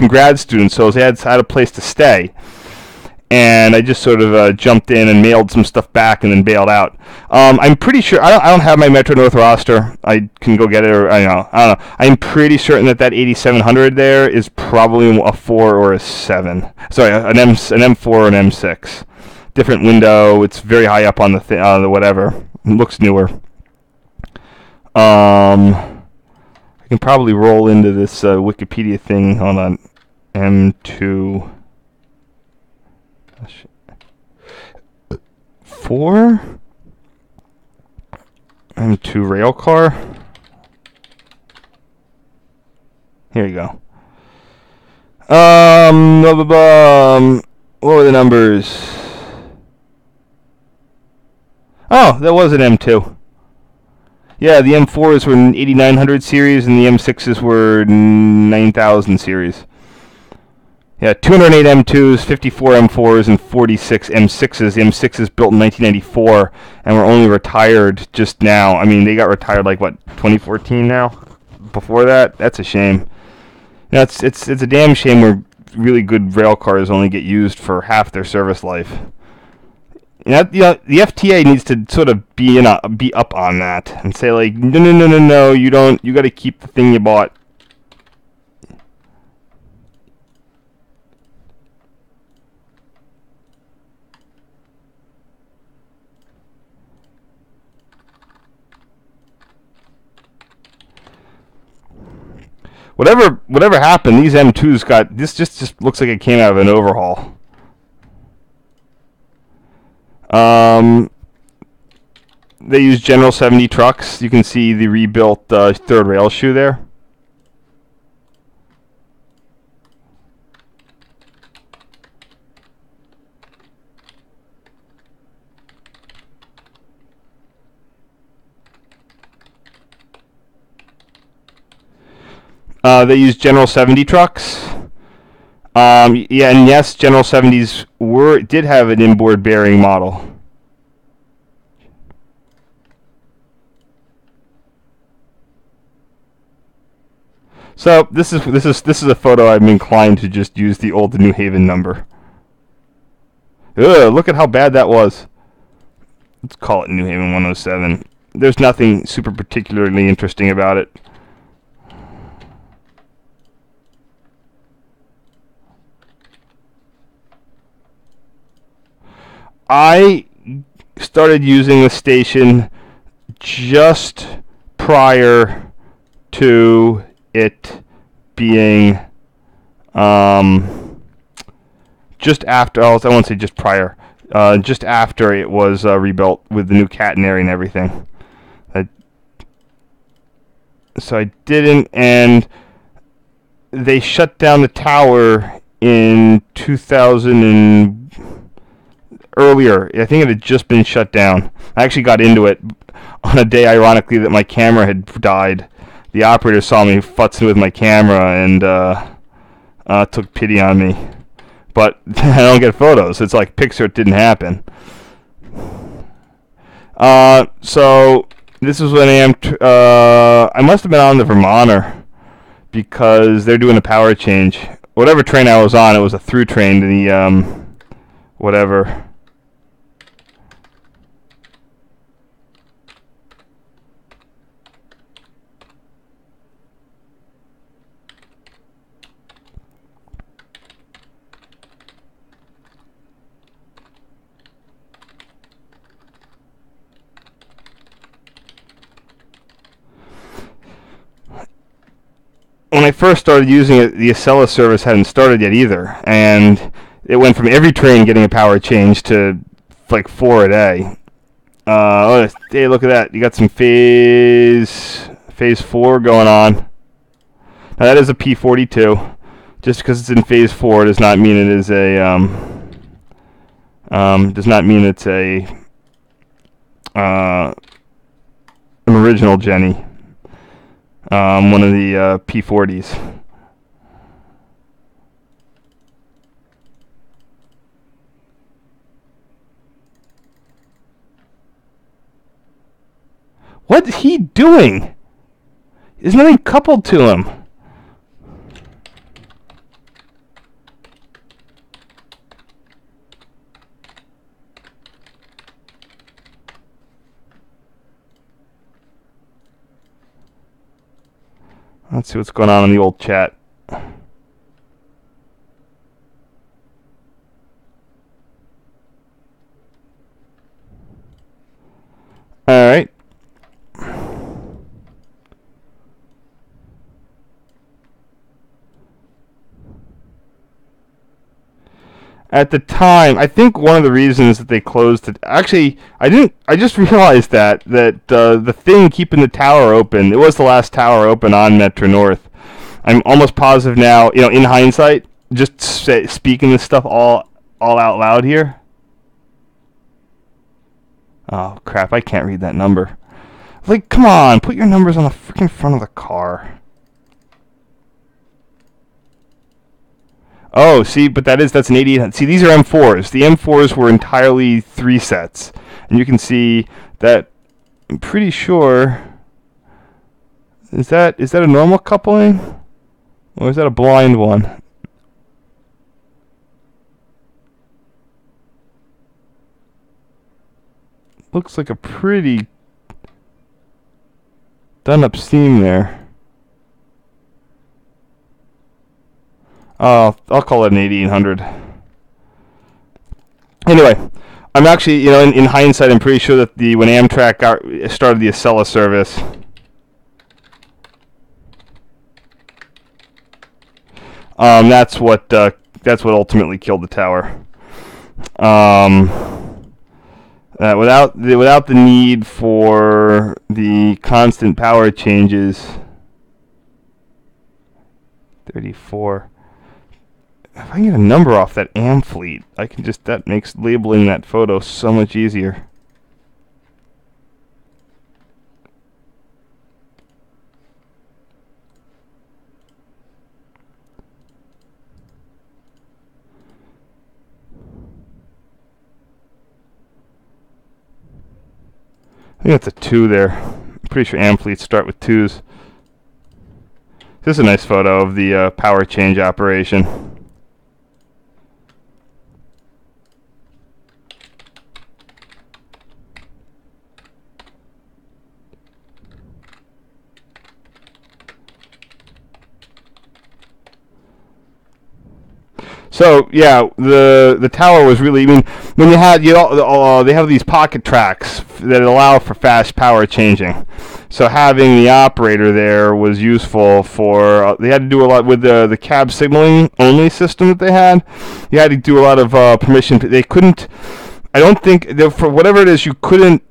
grad students, so I had a place to stay. And I just sort of jumped in and mailed some stuff back and then bailed out. I'm pretty sure I don't have my Metro North roster. I can go get it, or I don't know. I'm pretty certain that 8700 there is probably a 4 or a 7. Sorry, an M4 or an M6. Different window. It's very high up on the whatever. It looks newer. I can probably roll into this Wikipedia thing. Hold on, M2. 4 M2 rail car. Here you go. What were the numbers? Oh, that was an M2. Yeah, the M4s were 8900 series and the M6s were 9000 series. Yeah, 208 M2s, 54 M4s, and 46 M6s. The M6s built in 1994 and were only retired just now. I mean, they got retired like, what, 2014 now? Before that? That's a shame. You know, it's a damn shame where really good rail cars only get used for half their service life. The FTA needs to sort of be up on that and say like, no, you don't. You got to keep the thing you bought. Whatever happened, these M2s got this just looks like it came out of an overhaul. They use General 70 trucks. You can see the rebuilt third rail shoe there. They use General 70 trucks. Yeah, and yes, General 70s did have an inboard bearing model. So this is a photo I'm inclined to just use the old New Haven number. Ugh, look at how bad that was. Let's call it New Haven 107. There's nothing super particularly interesting about it. I started using the station just prior to it being just after. Oh, I won't say just prior. Just after it was rebuilt with the new catenary and everything. So I didn't, and they shut down the tower in 2000 and earlier. I think it had just been shut down. I actually got into it on a day, ironically, that my camera had died. The operator saw me futzing with my camera and took pity on me. But I don't get photos. It's like picture it didn't happen. So this is when I must have been on the Vermonter because they're doing a power change. Whatever train I was on, it was a through train to the whatever. When I first started using it, the Acela service hadn't started yet either, and it went from every train getting a power change to like 4 a day. Hey, look at that! You got some phase 4 going on. Now that is a P42. Just because it's in phase 4 does not mean it is a does not mean it's a an original Jenny. One of the P40s. What's he doing? There's nothing coupled to him. Let's see what's going on in the old chat. All right. At the time, I think one of the reasons that they closed it. Actually, I didn't. I just realized that the thing keeping the tower open. It was the last tower open on Metro North. I'm almost positive now. You know, in hindsight, just speaking this stuff all out loud here. Oh crap! I can't read that number. Like, come on, put your numbers on the freaking front of the car. Oh, see, but that's an 8800. See, these are M4s. The M4s were entirely 3 sets. And you can see that, I'm pretty sure, is that a normal coupling? Or is that a blind one? Looks like a pretty done up seam there. I'll call it an 8800. Anyway, I'm actually, you know, in hindsight, I'm pretty sure that when Amtrak started the Acela service, that's what ultimately killed the tower. Without the need for the constant power changes. 34. If I can get a number off that Amfleet, that makes labeling that photo so much easier. I think that's a 2 there. I'm pretty sure Amfleets start with 2s. This is a nice photo of the power change operation. So yeah, the tower was really. I mean, when they have these pocket tracks that allow for fast power changing. So having the operator there was useful for. They had to do a lot with the cab signaling only system that they had. You had to do a lot of permission. They couldn't. I don't think for whatever it is,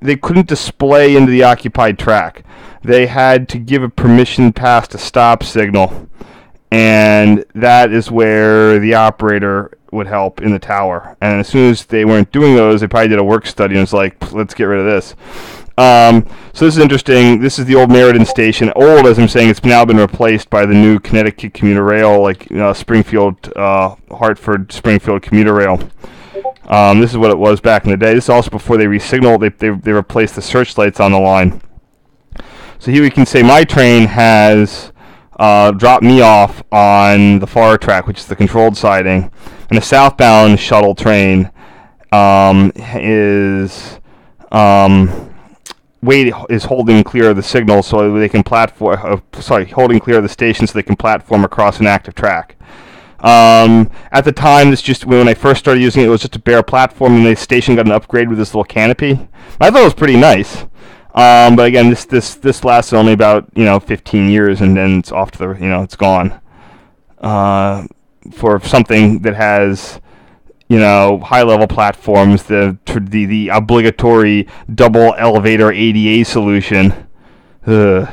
They couldn't display into the occupied track. They had to give a permission pass to stop signal, and that is where the operator would help in the tower. And as soon as they weren't doing those, they probably did a work study and was like, let's get rid of this. So this is interesting. This is the old Meriden station. Old, as I'm saying, it's now been replaced by the new Connecticut commuter rail, like Springfield, Hartford, Springfield commuter rail. This is what it was back in the day. This is also before they re-signaled. They replaced the searchlights on the line. So here we can say my train has dropped me off on the far track, which is the controlled siding, and a southbound shuttle train is holding clear of the signal so they can holding clear of the station so they can platform across an active track. At the time, when I first started using it, it was just a bare platform, and the station got an upgrade with this little canopy. I thought it was pretty nice. But again, this lasted only about 15 years, and then it's off to the it's gone. For something that has high level platforms, the obligatory double elevator ADA solution. Ugh.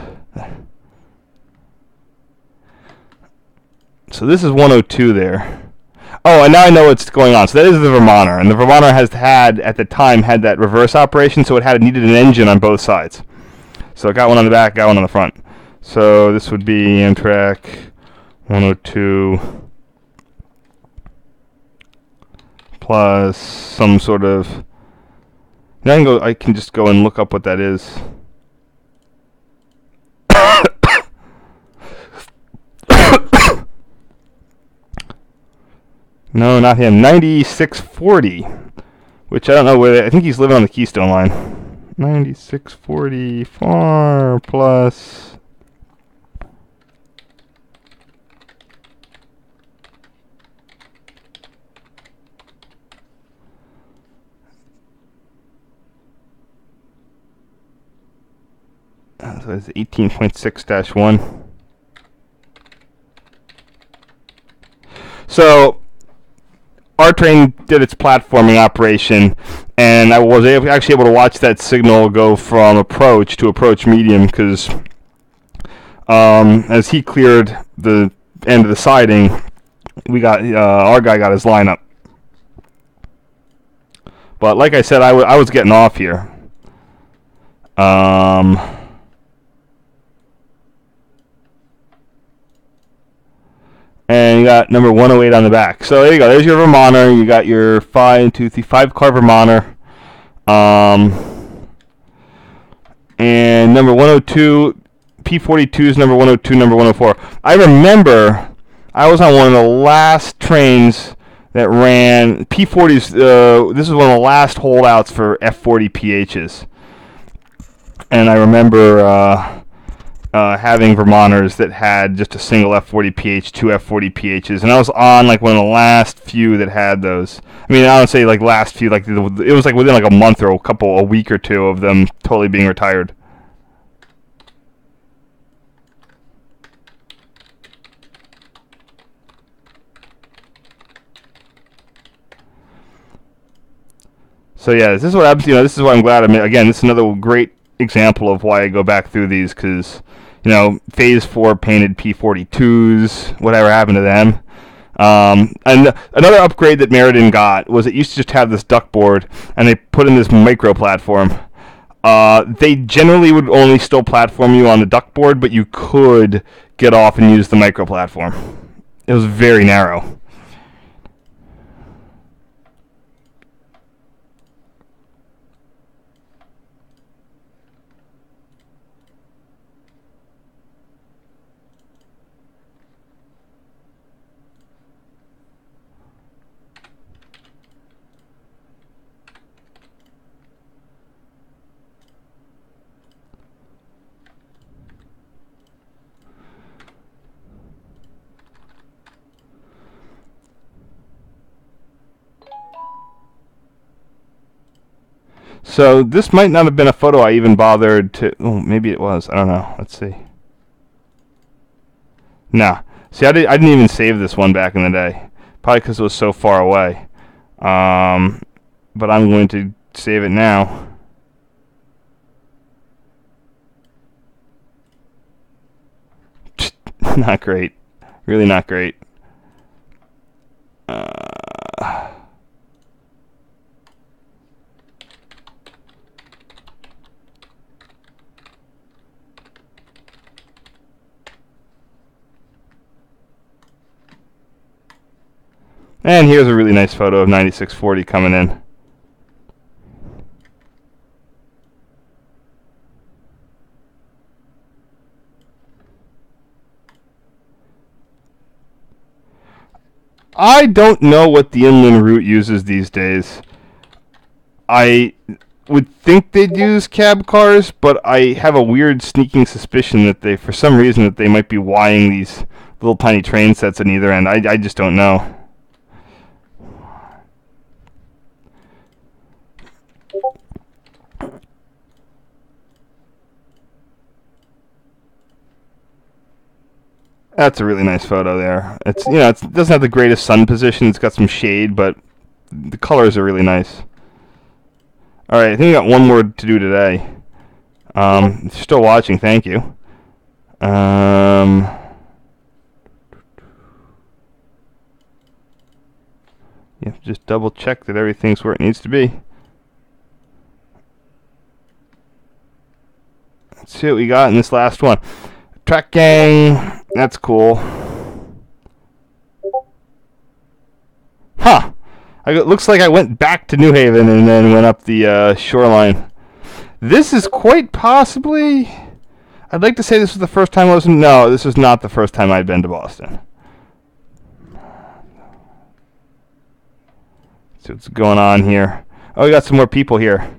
So this is 102 there. Oh, and now I know what's going on. So that is the Vermonter, and the Vermonter at the time had that reverse operation, so it needed an engine on both sides. So it got one on the back, got one on the front. So this would be Amtrak 102 plus some sort of. Now I can just go and look up what that is. No, not him. 9640, which I don't know where. I think he's living on the Keystone Line. 9640 far plus. So it's 18.6-1. So our train did its platforming operation, and I was actually able to watch that signal go from approach to approach medium, because as he cleared the end of the siding, our guy got his line up. But like I said, I was getting off here. And you got number 108 on the back. So there you go. There's your Vermonter. You got your 5-car Vermonter. And number 102, P42's number 102, number 104. I remember I was on one of the last trains that ran P40's. This is one of the last holdouts for F40 PHs. And I remember having Vermonters that had just a single F40 PH, two F40 PHs, and I was on like one of the last few that had those. I mean, I don't say like last few, like it was like within like a month or a week or two of them totally being retired. So yeah, this is what happens. This is why I'm glad. Again, this is another great example of why I go back through these, because Phase 4 painted P42s, whatever happened to them. And another upgrade that Meriden got was it used to just have this duck board, and they put in this micro platform. They generally would only still platform you on the duck board, but you could get off and use the micro platform. It was very narrow. So this might not have been a photo I even bothered to... Oh, maybe it was. I don't know. Let's see. Nah. See, I didn't even save this one back in the day. Probably because it was so far away. But I'm going to save it now. Not great. Really not great. And here's a really nice photo of 9640 coming in. I don't know what the inland route uses these days. I would think they'd use cab cars, but I have a weird sneaking suspicion that they, for some reason, that they might be Ying these little tiny train sets on either end. I just don't know. That's a really nice photo there. It's, you know, it doesn't have the greatest sun position. It's got some shade, but the colors are really nice. All right, I think we got one more to do today. If you're still watching, thank you. Yeah, just double check that everything's where it needs to be. Let's see what we got in this last one. Track gang, that's cool. Huh. It looks like I went back to New Haven and then went up the shoreline. This is quite possibly... I'd like to say this was the first time I was... No, this was not the first time I'd been to Boston. Let's see what's going on here. Oh, we got some more people here.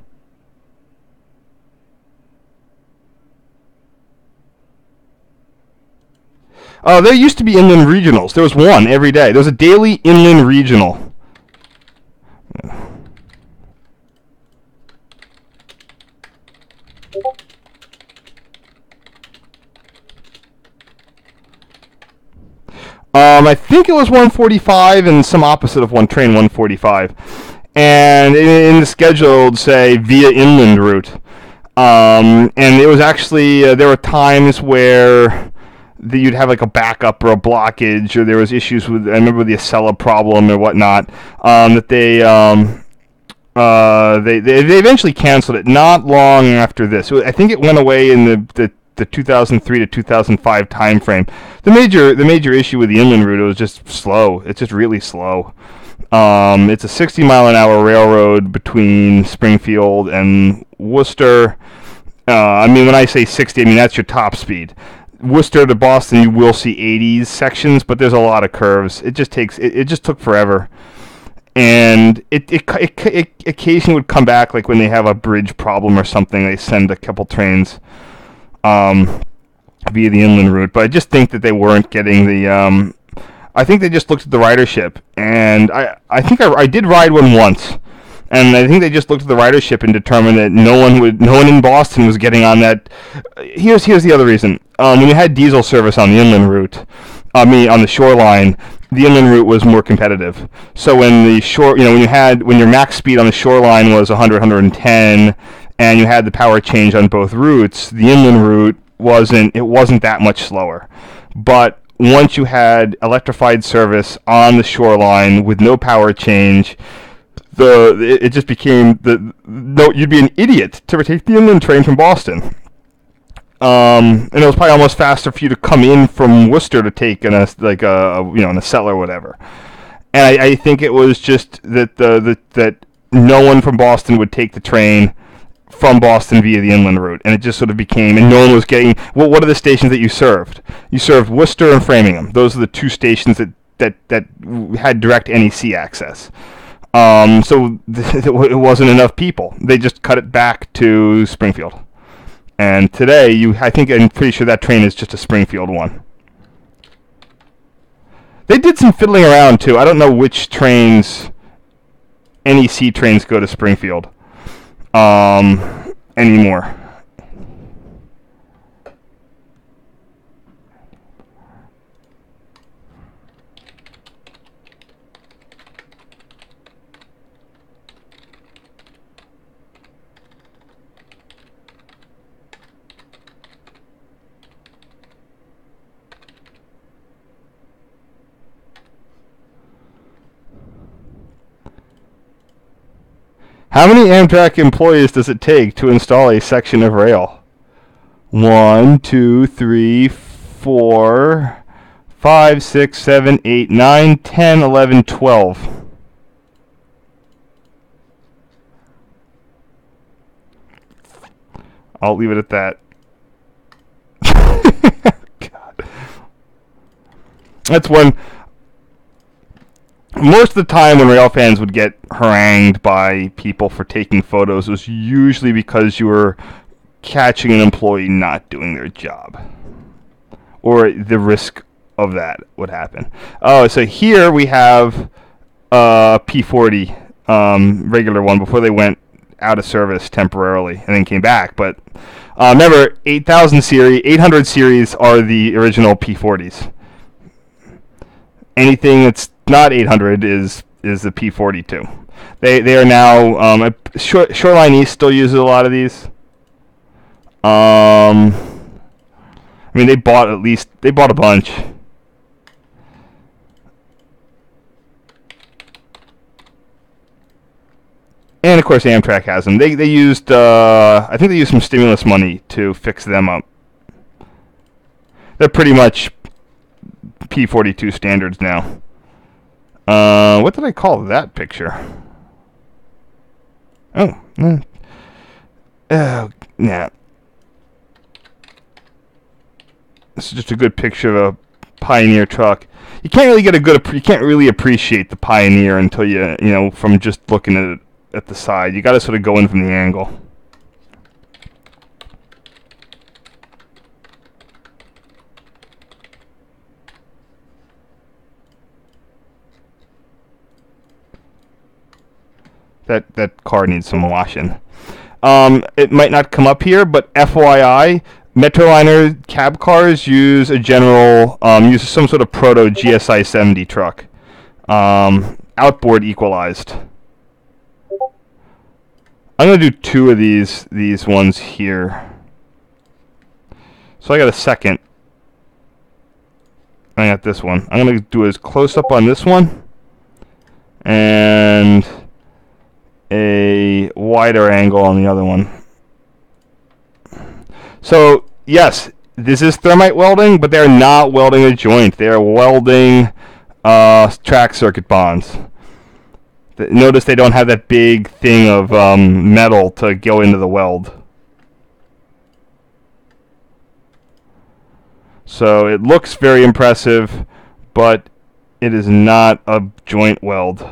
Oh, there used to be inland regionals. There was one every day. There was a daily inland regional. I think it was 145 and some opposite of one train 145. And in the schedule, it would say via inland route. And it was actually, there were times where you'd have like a backup or a blockage, or there was issues with, I remember the Acela problem or whatnot, that they eventually canceled it not long after this. I think it went away in the 2003 to 2005 time frame. The major issue with the inland route, it was just slow. It's just really slow. It's a 60-mile-an-hour railroad between Springfield and Worcester. I mean, when I say 60, I mean that's your top speed. Worcester to Boston, you will see 80s sections, but there's a lot of curves. It just took forever. And it occasionally would come back, like when they have a bridge problem or something, they send a couple trains via the inland route. But I just think that they weren't getting the... I think they just looked at the ridership, and I think I did ride one once. And I think they just looked at the ridership and determined that no one in Boston was getting on that. Here's the other reason. When you had diesel service on the inland route, on the shoreline, the inland route was more competitive. So when when your max speed on the shoreline was 100, 110, and you had the power change on both routes, the inland route wasn't that much slower. But once you had electrified service on the shoreline with no power change, it just became you'd be an idiot to take the inland train from Boston. And it was probably almost faster for you to come in from Worcester to take an Acela or whatever. And I think it was just that that no one from Boston would take the train from Boston via the inland route, and it just sort of became, and no one was getting. Well, what are the stations that you served? You served Worcester and Framingham. Those are the two stations that had direct NEC access. So it wasn't enough people. They just cut it back to Springfield. And today, I'm pretty sure that train is just a Springfield one. They did some fiddling around too. I don't know which NEC trains go to Springfield. anymore. How many Amtrak employees does it take to install a section of rail? 1, 2, 3, 4, 5, 6, 7, 8, 9, 10, 11, 12. I'll leave it at that. God. That's one. Most of the time when rail fans would get harangued by people for taking photos, it was usually because you were catching an employee not doing their job, or the risk of that would happen. Oh, so here we have P40, regular one, before they went out of service temporarily and then came back. But remember, 800 series are the original P40s. Anything that's not 800 is the P42. They are now Shoreline East still uses a lot of these. I mean, they bought a bunch. And of course Amtrak has them. They used I think they used some stimulus money to fix them up. They're pretty much P42 standards now. What did I call that picture? Oh, yeah. This is just a good picture of a Pioneer truck. You can't really appreciate the Pioneer until you know, from just looking at it at the side. You got to sort of go in from the angle. That car needs some washing. It might not come up here, but FYI, Metroliner cab cars use use some sort of proto GSI 70 truck, outboard equalized. I'm gonna do 2 of these ones here. So I got a second. I got this one. I'm gonna do as close up on this one, and a wider angle on the other one. So yes, this is thermite welding, but they're not welding a joint. They are welding track circuit bonds. Notice they don't have that big thing of metal to go into the weld. So it looks very impressive, but it is not a joint weld.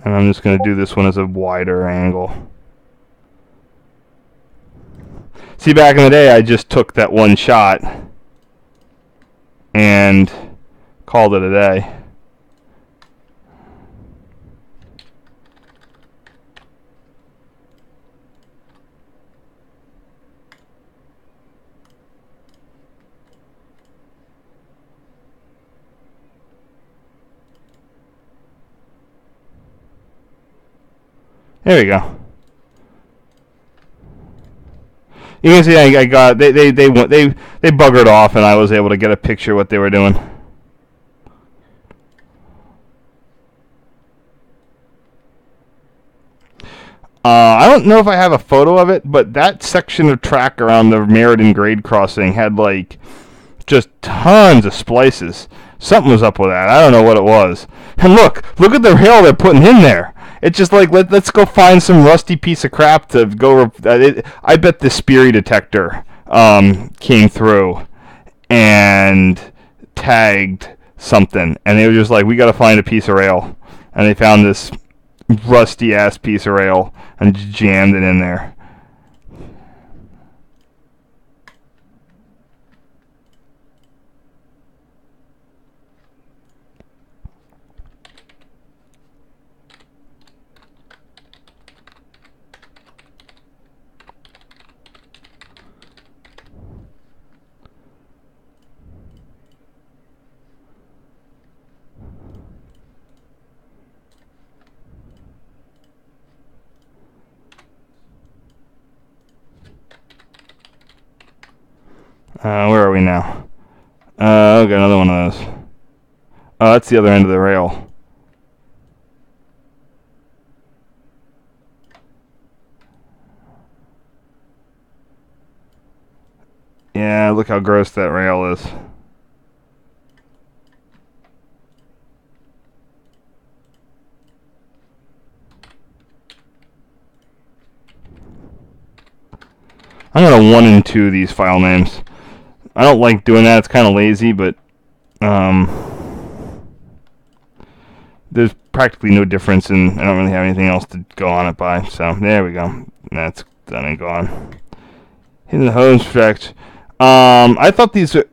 And I'm just going to do this one as a wider angle. See, back in the day, I just took that one shot and called it a day. There we go. You can see I got they buggered off, and I was able to get a picture of what they were doing. I don't know if I have a photo of it, but that section of track around the Meriden grade crossing had like just tons of splices. Something was up with that. I don't know what it was. And look at the rail they're putting in there. It's just like, let's go find some rusty piece of crap to go. I bet the Sperry detector came through and tagged something, and they were just like, we got to find a piece of rail, and they found this rusty ass piece of rail and jammed it in there. Where are we now? Okay, another one of those. Oh, that's the other end of the rail. Yeah, look how gross that rail is. I'm gonna 1 and 2 these file names. I don't like doing that. It's kind of lazy, but there's practically no difference, and I don't really have anything else to go on it by. So there we go. That's done and gone. Hitting the home stretch. I thought these were.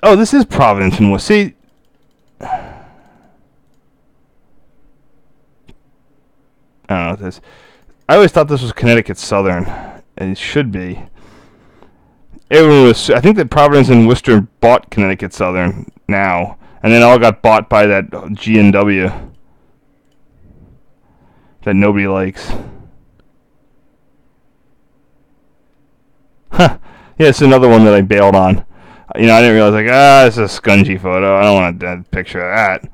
Oh, this is Providence and Worcester. See. I don't know what this is. I always thought this was Connecticut Southern. It should be. Everyone was. I think that Providence and Worcester bought Connecticut Southern now, and then all got bought by that G and W that nobody likes. Huh. Yeah, it's another one that I bailed on. I didn't realize, this is a scungy photo. I don't want a picture of that.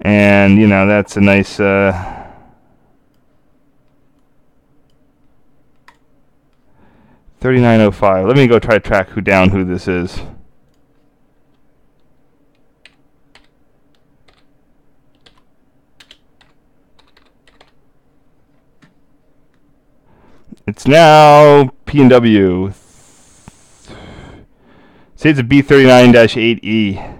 And, that's a nice, 3905. Let me go try to track who this is. It's now P&W. See, it's a B39-8E.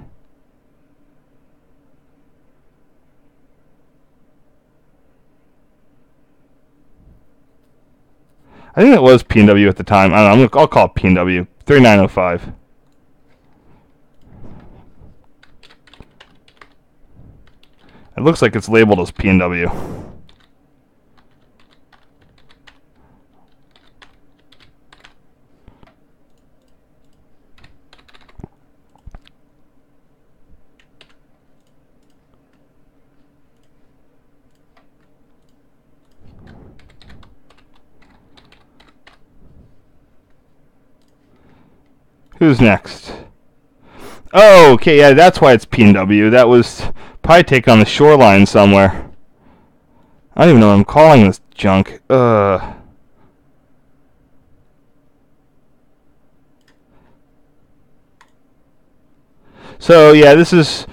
I think it was P&W at the time. I don't know. I'll call it P&W. 3905. It looks like it's labeled as P&W. Who's next? Oh, okay, yeah, that's why it's P&W. That was probably taken on the shoreline somewhere. I don't even know what I'm calling this junk. So, yeah, there used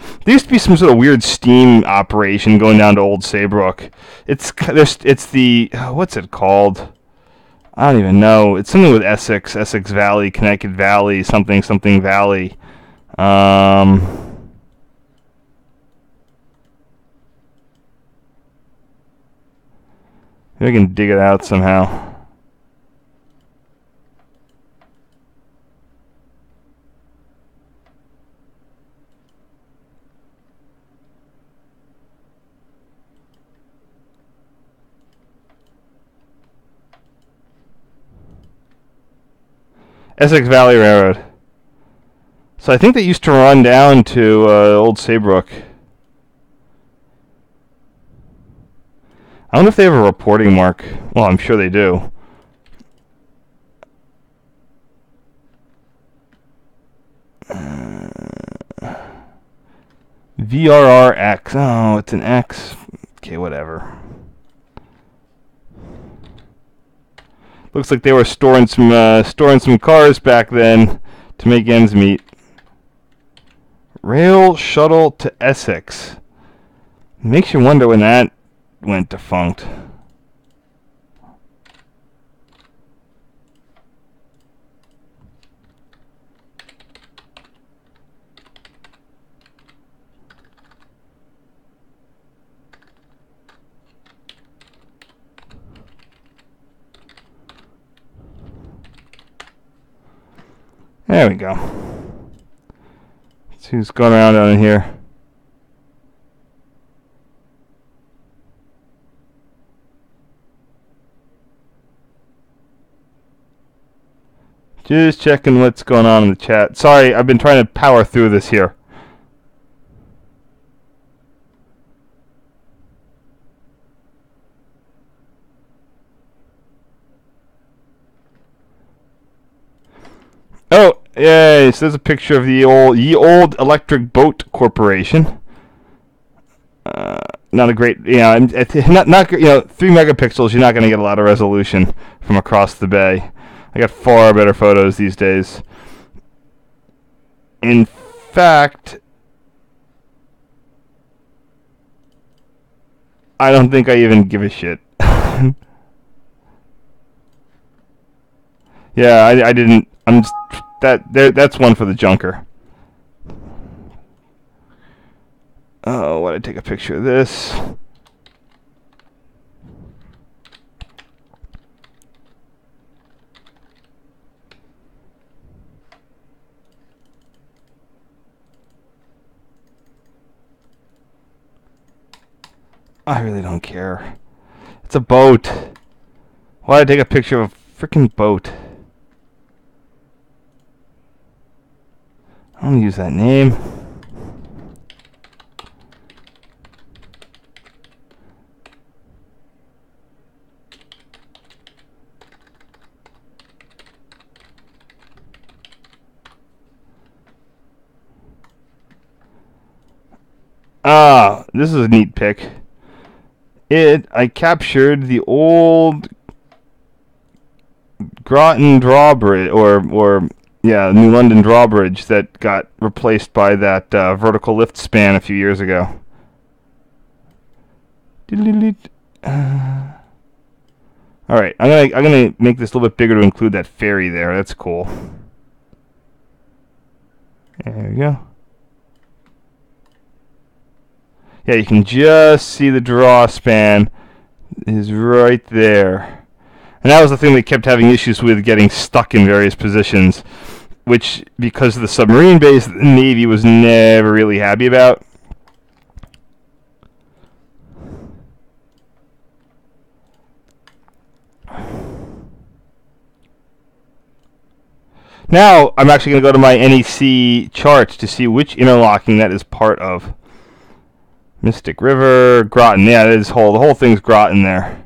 to be some sort of weird steam operation going down to Old Saybrook. It's the, what's it called? I don't even know. It's something with Essex Valley, Connecticut Valley, something Valley. Maybe I can dig it out somehow. Essex Valley Railroad. So I think they used to run down to Old Saybrook. I wonder if they have a reporting mark. Well, I'm sure they do. VRRX. Oh, it's an X. Okay, whatever. Looks like they were storing some cars back then to make ends meet. Rail shuttle to Essex. Makes you wonder when that went defunct. There we go. Let's see who's going around down in here. Just checking what's going on in the chat. Sorry, I've been trying to power through this here. Oh, Yeah, so there's a picture of the old Electric Boat Corporation. Not a great, not 3 megapixels. You're not going to get a lot of resolution from across the bay. I got far better photos these days. In fact, I don't think I even give a shit. Yeah, I didn't. I'm just, that's one for the junker. Oh, why did I take a picture of this? I really don't care. It's a boat. Why did I take a picture of a freaking boat? I don't use that name. Ah, this is a neat pic. I captured the old Groton drawbridge, or New London drawbridge that got replaced by that vertical lift span a few years ago. All right, I'm gonna make this a little bit bigger to include that ferry there. That's cool. There we go. Yeah, you can just see the draw span is right there. And that was the thing that kept having issues with getting stuck in various positions, which, because of the submarine base, the Navy was never really happy about. Now, I'm actually going to go to my NEC charts to see which interlocking that is part of. Mystic River, Groton. Yeah, the whole thing's Groton there.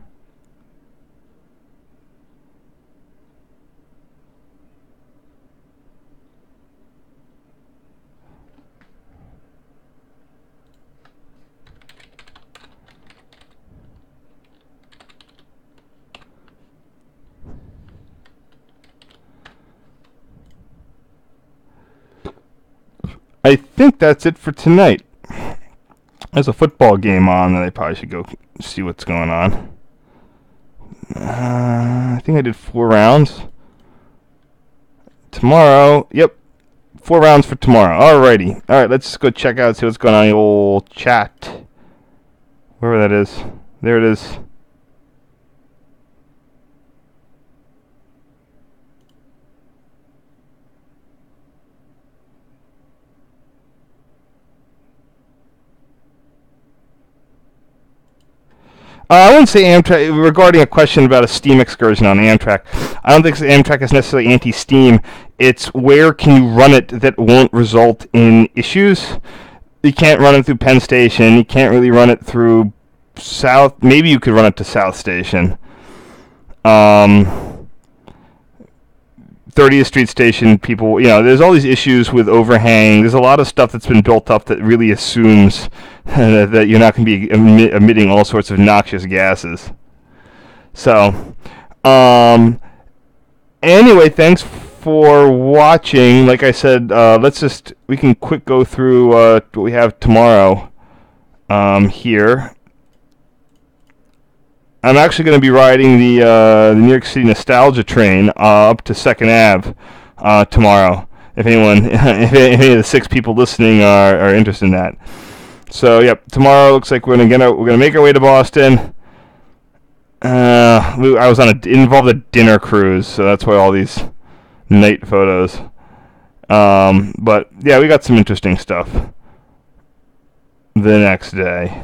I think that's it for tonight. There's a football game on that I probably should go see what's going on. I think I did 4 rounds. Tomorrow, yep, 4 rounds for tomorrow. Alrighty. Alright, let's go check out, see what's going on in the old chat. Wherever that is. There it is. I wouldn't say Amtrak, regarding a question about a steam excursion on Amtrak, I don't think Amtrak is necessarily anti-steam. It's where can you run it that won't result in issues. You can't run it through Penn Station. You can't really run it through South. Maybe you could run it to South Station. 30th Street Station, people, there's all these issues with overhang. There's a lot of stuff that's been built up that really assumes that you're not going to be emitting all sorts of noxious gases. So, anyway, thanks for watching. Like I said, we can quick go through what we have tomorrow here. I'm actually going to be riding the New York City Nostalgia train up to 2nd Ave tomorrow. If if any of the 6 people listening are interested in that. So yep, tomorrow looks like we're gonna make our way to Boston. I was involved a dinner cruise, so that's why all these night photos. But yeah, we got some interesting stuff the next day.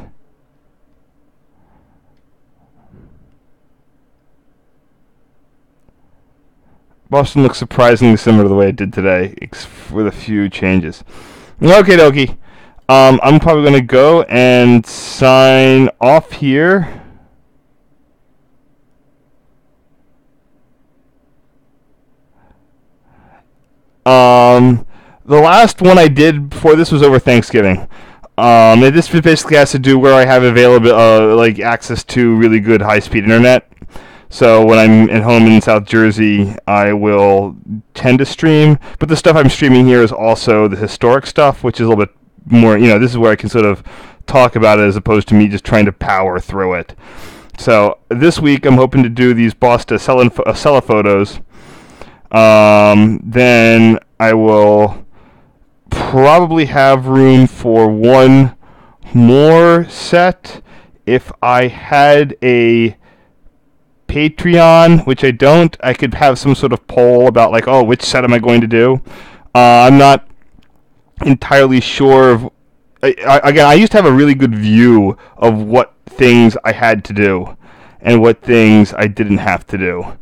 Boston looks surprisingly similar to the way it did today, with a few changes. Okay, dokie. I'm probably going to go and sign off here. The last one I did before this was over Thanksgiving. This basically has to do where I have available, like access to really good high-speed internet. So when I'm at home in South Jersey, I will tend to stream. But the stuff I'm streaming here is also the historic stuff, which is a little bit more, this is where I can sort of talk about it as opposed to me just trying to power through it. So this week I'm hoping to do these Boston Acela photos. Then I will probably have room for one more set. If I had a Patreon, which I don't, I could have some sort of poll about like, oh, which set am I going to do? I'm not entirely sure of. Again, I used to have a really good view of what things I had to do and what things I didn't have to do.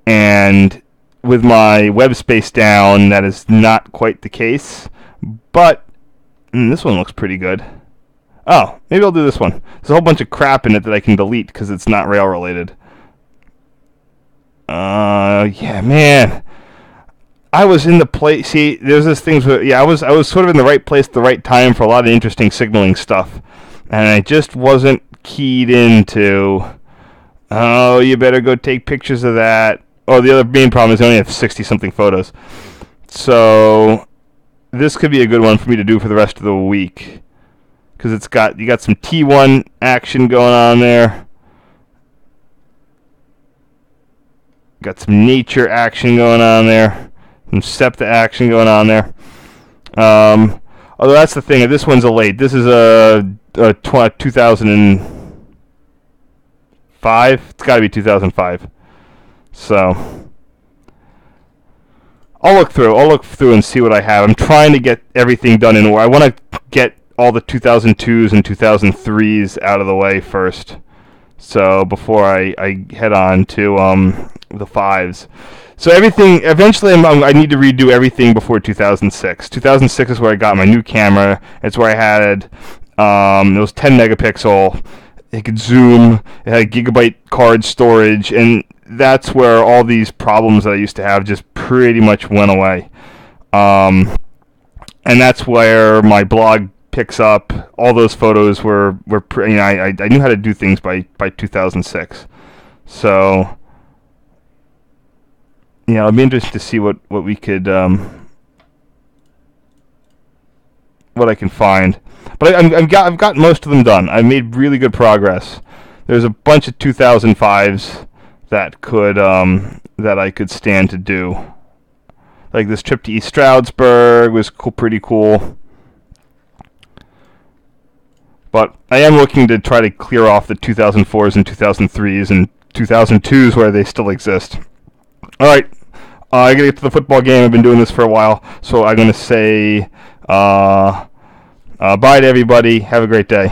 And with my web space down, that is not quite the case. But this one looks pretty good. Oh, maybe I'll do this one. There's a whole bunch of crap in it that I can delete because it's not rail related. Yeah, man. I was in the place. See, there's this things where, I was sort of in the right place at the right time for a lot of interesting signaling stuff, and I just wasn't keyed into. Oh, you better go take pictures of that. Oh, the other main problem is I only have 60-something photos, so this could be a good one for me to do for the rest of the week, because you got some T1 action going on there. Got some nature action going on there. Some SEPTA action going on there. Although that's the thing, this one's a late. This is a 2005. It's got to be 2005. So I'll look through and see what I have. I'm trying to get everything done in order. I want to get all the 2002s and 2003s out of the way first. So before I head on to the 5s. So everything, eventually I need to redo everything before 2006. 2006 is where I got my new camera. It's where I had, it was 10 megapixel. It could zoom. It had gigabyte card storage. And that's where all these problems that I used to have just pretty much went away. And that's where my blog picks up. All those photos were I knew how to do things by 2006. So it'll be interesting to see what we could what I can find. But I've got most of them done. I've made really good progress. There's a bunch of 2005s that I could stand to do. Like this trip to East Stroudsburg was pretty cool. But I am looking to try to clear off the 2004s and 2003s and 2002s where they still exist. All right, I gotta get to the football game. I've been doing this for a while, so I'm gonna say bye to everybody. Have a great day.